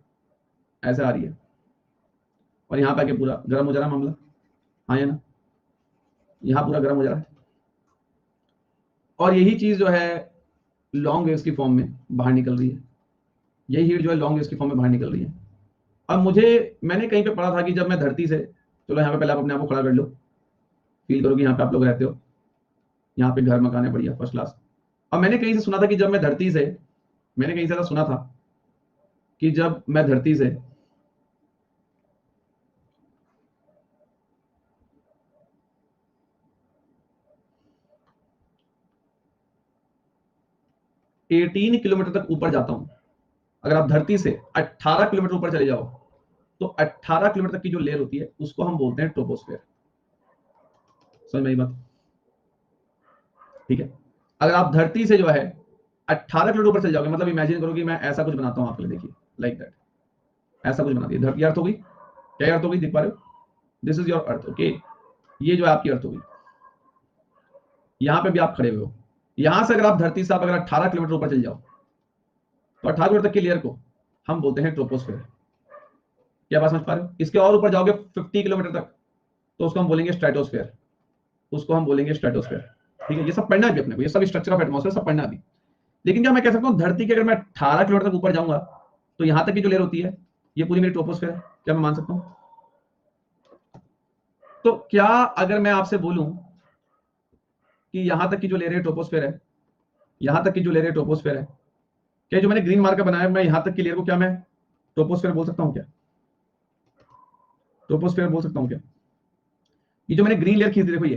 Speaker 1: ऐसे आ रही है, और यहाँ पे आके पूरा गर्म हो जा रहा है मामला, हाँ या ना, यहाँ पूरा गर्म हो जा रहा है, और यही चीज जो है लॉन्ग वेव्स की फॉर्म में बाहर निकल रही है, यही हीट जो है लॉन्ग वेव्स की फॉर्म में बाहर निकल रही है। अब मैंने कहीं पे पढ़ा था कि जब मैं धरती से, चलो यहाँ पे पहले आप अपने आप को खड़ा कर लो, फील करो कि यहाँ पे आप लोग रहते हो, यहाँ पे घर मकान है बढ़िया फर्स्ट क्लास। अब मैंने कहीं से सुना था कि जब मैं धरती से, मैंने कहीं से ऐसा सुना था कि जब मैं धरती से 18 किलोमीटर तक ऊपर जाता हूं, अगर आप धरती से 18 किलोमीटर ऊपर चले जाओ, तो 18 किलोमीटर तक की जो लेयर होती है उसको हम बोलते हैं ट्रोपोस्फेयर। समझ में आई बात? ठीक है, अगर आप धरती से जो है 18 किलोमीटर ऊपर चले जाओगे, मतलब इमेजिन करो कि मैं ऐसा कुछ बनाता हूं आपके लिए, देखिए लाइक दैट, ऐसा कुछ बना दिया, धरती अर्थ हो गई, क्या अर्थ हो गई, दिख पा रहे हो, this is your earth, okay, ये जो है आपकी अर्थ हो गई, यहां पे भी आप खड़े हुए हो, यहां से अगर आप धरती से आप अगर 18 किलोमीटर ऊपर चले जाओ, तो 18 किलोमीटर तक की लेयर को हम बोलते हैं ट्रोपोस्फेयर। क्या बात समझ पा रहे हो? इसके और ऊपर जाओगे 50 किलोमीटर तक, तो उसको हम बोलेंगे स्ट्रेटोस्फेयर, उसको हम बोलेंगे स्ट्रेटोस्फेयर। ठीक है, ये सब पढ़ना है भी अपने को, ये सब स्ट्रक्चर ऑफ एटमॉस्फेयर सब पढ़ना भी। लेकिन क्या मैं कह सकता हूं धरती के अगर मैं 18 किलोमीटर तक ऊपर जाऊंगा, तो यहां तक की जो लेयर होती है ये पूरी मेरी ट्रोपोस्फेयर है, क्या मैं मान सकता हूं? तो क्या अगर मैं आपसे बोलूं कि यहां तक की जो लेयर है ट्रोपोस्फेयर है, यहां तक की जो लेयर है ट्रोपोस्फेयर है, क्या जो मैंने ग्रीन मार्कर बनाया मैं यहां तक की लेयर को क्या मैं ट्रोपोस्फेयर बोल सकता हूं? क्या ट्रोपोस्फेयर बोल सकता हूं क्या? ये जो मैंने ग्रीन लेयर खींच दी देखो ये,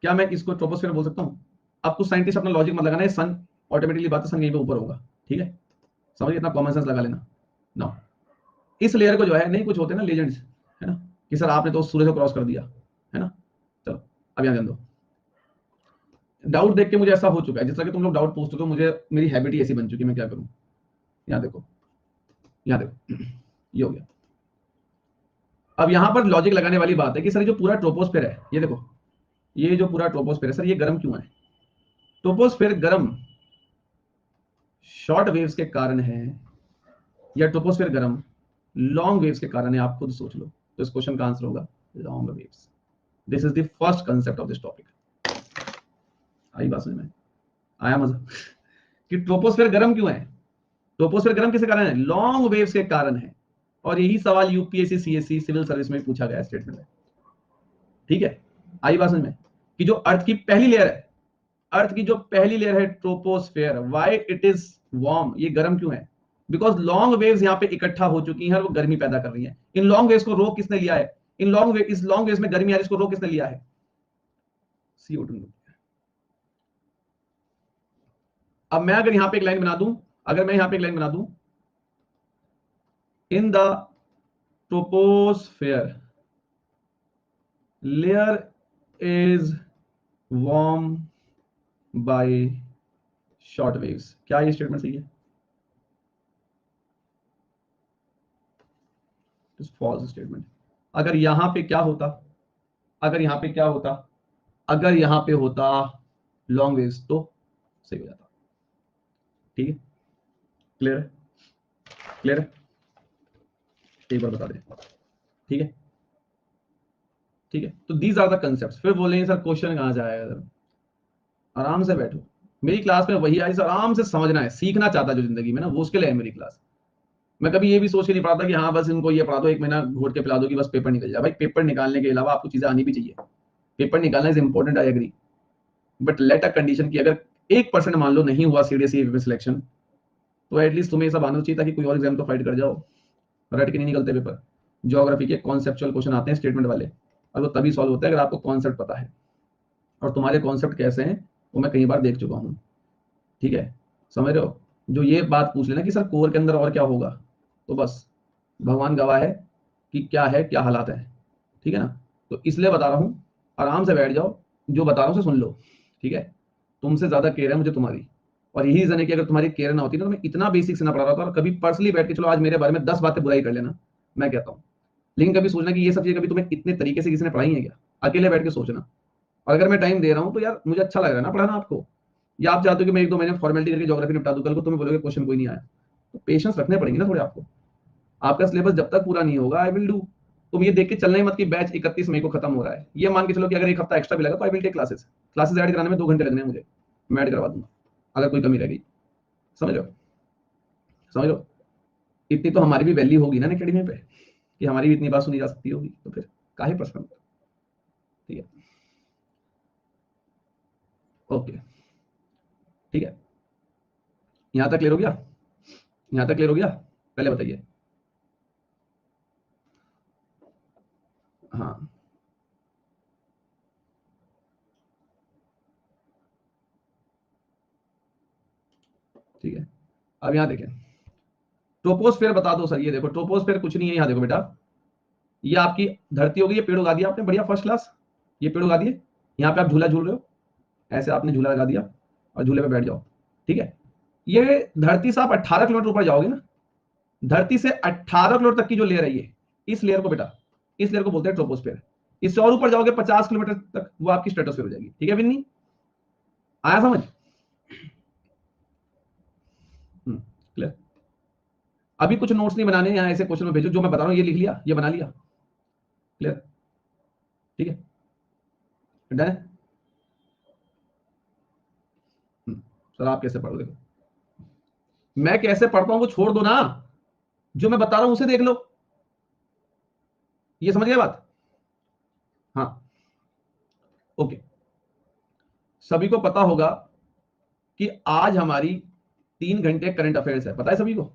Speaker 1: क्या मैं इसको ट्रोपोस्फेयर बोल सकता हूं? अब कुछ साइंटिस्ट अपना लॉजिक मत लगाना है, सन ऑटोमेटिकली बात है, सन यहीं पे ऊपर होगा, ठीक है, समझिए, इतना कॉमन सेंस लगा लेना ना। इस लेयर को जो है, नहीं कुछ होते हैं ना लेजेंड्स, है ना, कि सर आपने तो सूर्य को क्रॉस कर दिया, है ना, चलो अब यहाँ ध्यान दो, डाउट देख के मुझे ऐसा हो चुका है, जिस तरह के तुम लोग डाउट पूछते हो, तो मुझे मेरी हैबिट ही ऐसी बन चुकी है, मैं क्या करूं, यहाँ देखो, यहाँ देखो, ये हो गया। अब यहां पर लॉजिक लगाने वाली बात है कि सर जो पूरा ट्रोपोस्फेयर है, ये देखो, ये जो पूरा ट्रोपोस्फेयर है सर, ये गर्म क्यों है? ट्रोपोस्फेयर गर्म शॉर्ट वेव्स के कारण है, या ट्रोपोस्फेयर गर्म लॉन्ग वेव्स के कारण है? आप खुद सोच लो, तो इस क्वेश्चन का आंसर होगा long waves. This is the first concept of this topic. आई बात समझ में? आया मजा? कि ट्रोपोस्फेयर गर्म क्यों है? ट्रोपोस्फेयर गर्म किसके कारण है? लॉन्ग वेव्स के कारण है, और यही सवाल यूपीएससी सीएससी सिविल सर्विस में पूछा गया स्टेटमेंट में। ठीक है, आई बात समझ में? कि जो अर्थ की पहली लेयर है, अर्थ की जो पहली लेयर है troposphere, why it is warm, ये गर्म क्यों है? बिकॉज लॉन्ग वेव्स यहाँ पे इकट्ठा हो चुकी हैं और वो गर्मी पैदा कर रही हैं। इन लॉन्ग वेव्स को रोक किसने लिया है? इस लॉन्ग वेव्स में गर्मी आ रही है, इसको रोक किसने लिया है? CO2। अब मैं अगर यहां पे एक लाइन बना दूं, अगर मैं यहां पे एक लाइन बना दूं, in the troposphere layer is warm by short waves, क्या ये स्टेटमेंट सही है? False statement. अगर यहां पे क्या होता, अगर यहां पे क्या होता, अगर यहां पे होता लॉन्ग वेव्स, तो सही हो जाता। ठीक है, क्लियर है? क्लियर है? एक बार बता दे, ठीक है, ठीक है, तो दीज आर द कंसेप्ट। फिर बोलेंगे सर क्वेश्चन कहां जाएगा? आराम से बैठो, मेरी क्लास में वही आया जिसे आराम से समझना है, सीखना चाहता है जो जिंदगी में ना, वो उसके लिए है मेरी क्लास। मैं कभी ये भी सोच के नहीं पढ़ाता कि हाँ बस इनको ये पढ़ा दो, 1 महीना घोट के पिला दो कि बस पेपर निकल जाए। भाई पेपर निकालने के अलावा आपको चीजें आनी भी चाहिए। पेपर निकालना is important, I agree, but let a condition की अगर 1% मान लो नहीं हुआ सीडीएसई में सिलेक्शन, तो एटलीस्ट तुम्हें ये सब आना चाहिए ताकि कोई और एग्जाम तो फाइट कर जाओ। रट के नहीं निकलते पेपर। ज्योग्राफी के कॉन्सेप्चुअल क्वेश्चन आते हैं स्टेटमेंट वाले, और वो तभी सॉल्व होता है अगर आपको कॉन्सेप्ट पता है। और तुम्हारे कॉन्सेप्ट कैसे हैं वो मैं कई बार देख चुका हूँ, ठीक है, समझ रहे हो। जो ये बात पूछ लेना कि सर कोर के अंदर और क्या होगा, तो बस भगवान गवाह है कि क्या है, क्या हालात है, ठीक है ना। तो इसलिए बता रहा हूँ, आराम से बैठ जाओ, जो बता रहा हूँ उसे सुन लो, ठीक है। तुमसे ज्यादा केयर है मुझे तुम्हारी, और यही रीजन है कि अगर तुम्हारी केयर ना होती ना तो मैं इतना बेसिक से ना पढ़ा रहा था। और कभी पर्सनली बैठ के चलो आज मेरे बारे में 10 बातें बुराई कर लेना, मैं कहता हूँ, लेकिन कभी सोचना कि ये सब चीजें कभी तुम्हें इतने तरीके से किसी ने पढ़ाई है क्या, अकेले बैठ के सोचना। और अगर मैं टाइम दे रहा हूँ तो यार मुझे अच्छा लग रहा है ना पढ़ाना आपको, या आप चाहते हो कि मैं 1-2 महीने फॉर्मेलिटी करके ज्योग्राफी निपटा दूं, कल को तुम्हें बोलोगे क्वेश्चन कोई नहीं आया, तो पेशेंस रखने पड़ेंगे ना थोड़े आपको। आपका सिलेबस जब तक पूरा नहीं होगा आई विल डू। तुम ये देख के चलना ही मत कि बैच 31 मई को खत्म हो रहा है, ये मान के चलो कि अगर 1 हफ्ता एक्स्ट्रा भी लगा तो I will take classes. Classes add कराने में 2 घंटे लगने हैं मुझे, मैं ऐड करवा दूंगा अगर कोई कमी रह गई। समझ लो, समझ लो, इतनी तो हमारी भी वैल्यू होगी ना अकेडमी पे कि हमारी भी इतनी बात सुनी जा सकती होगी, तो फिर काहे प्रश्न। ठीक है, ओके, ठीक है, यहाँ तक क्लियर हो गया, यहाँ तक क्लियर हो गया, पहले बताइए। हाँ, ठीक है, अब यहाँ देखें, ट्रोपोस्फेयर बता दो सर। ये देखो ट्रोपोस्फेयर कुछ नहीं है, यहाँ देखो बेटा, ये आपकी धरती होगी, ये पेड़ उगा दिया आपने, बढ़िया फर्स्ट क्लास, ये पेड़ उगा दिए, यहाँ पे आप झूला झूल रहे हो, ऐसे आपने झूला लगा दिया और झूले पे बैठ जाओ, ठीक है। ये धरती से आप 18 किलोमीटर ऊपर जाओगे ना, धरती से 18 किलोमीटर तक की जो लेयर है ये, इस लेयर को बेटा, इस लेयर को बोलते हैं ट्रोपोस्फेयर। इससे और ऊपर जाओगे 50 किलोमीटर तक, वो आपकी स्ट्रेटोस्फेयर हो जाएगी, ठीक है विन्नी, आया समझ। क्लियर। अभी कुछ नोट्स नहीं बनाने, यहाँ ऐसे क्वेश्चन में भेजो, जो मैं बता रहा हूँ ये लिख लिया, ये बना लिया, क्लियर, ठीक है, डन। सर आप कैसे पढ़ोगे, मैं कैसे पढ़ता हूं वो छोड़ दो ना, जो मैं बता रहा हूं उसे देख लो, ये समझ गए बात। हाँ, ओके। सभी को पता होगा कि आज हमारी 3 घंटे करंट अफेयर्स है, पता है सभी को।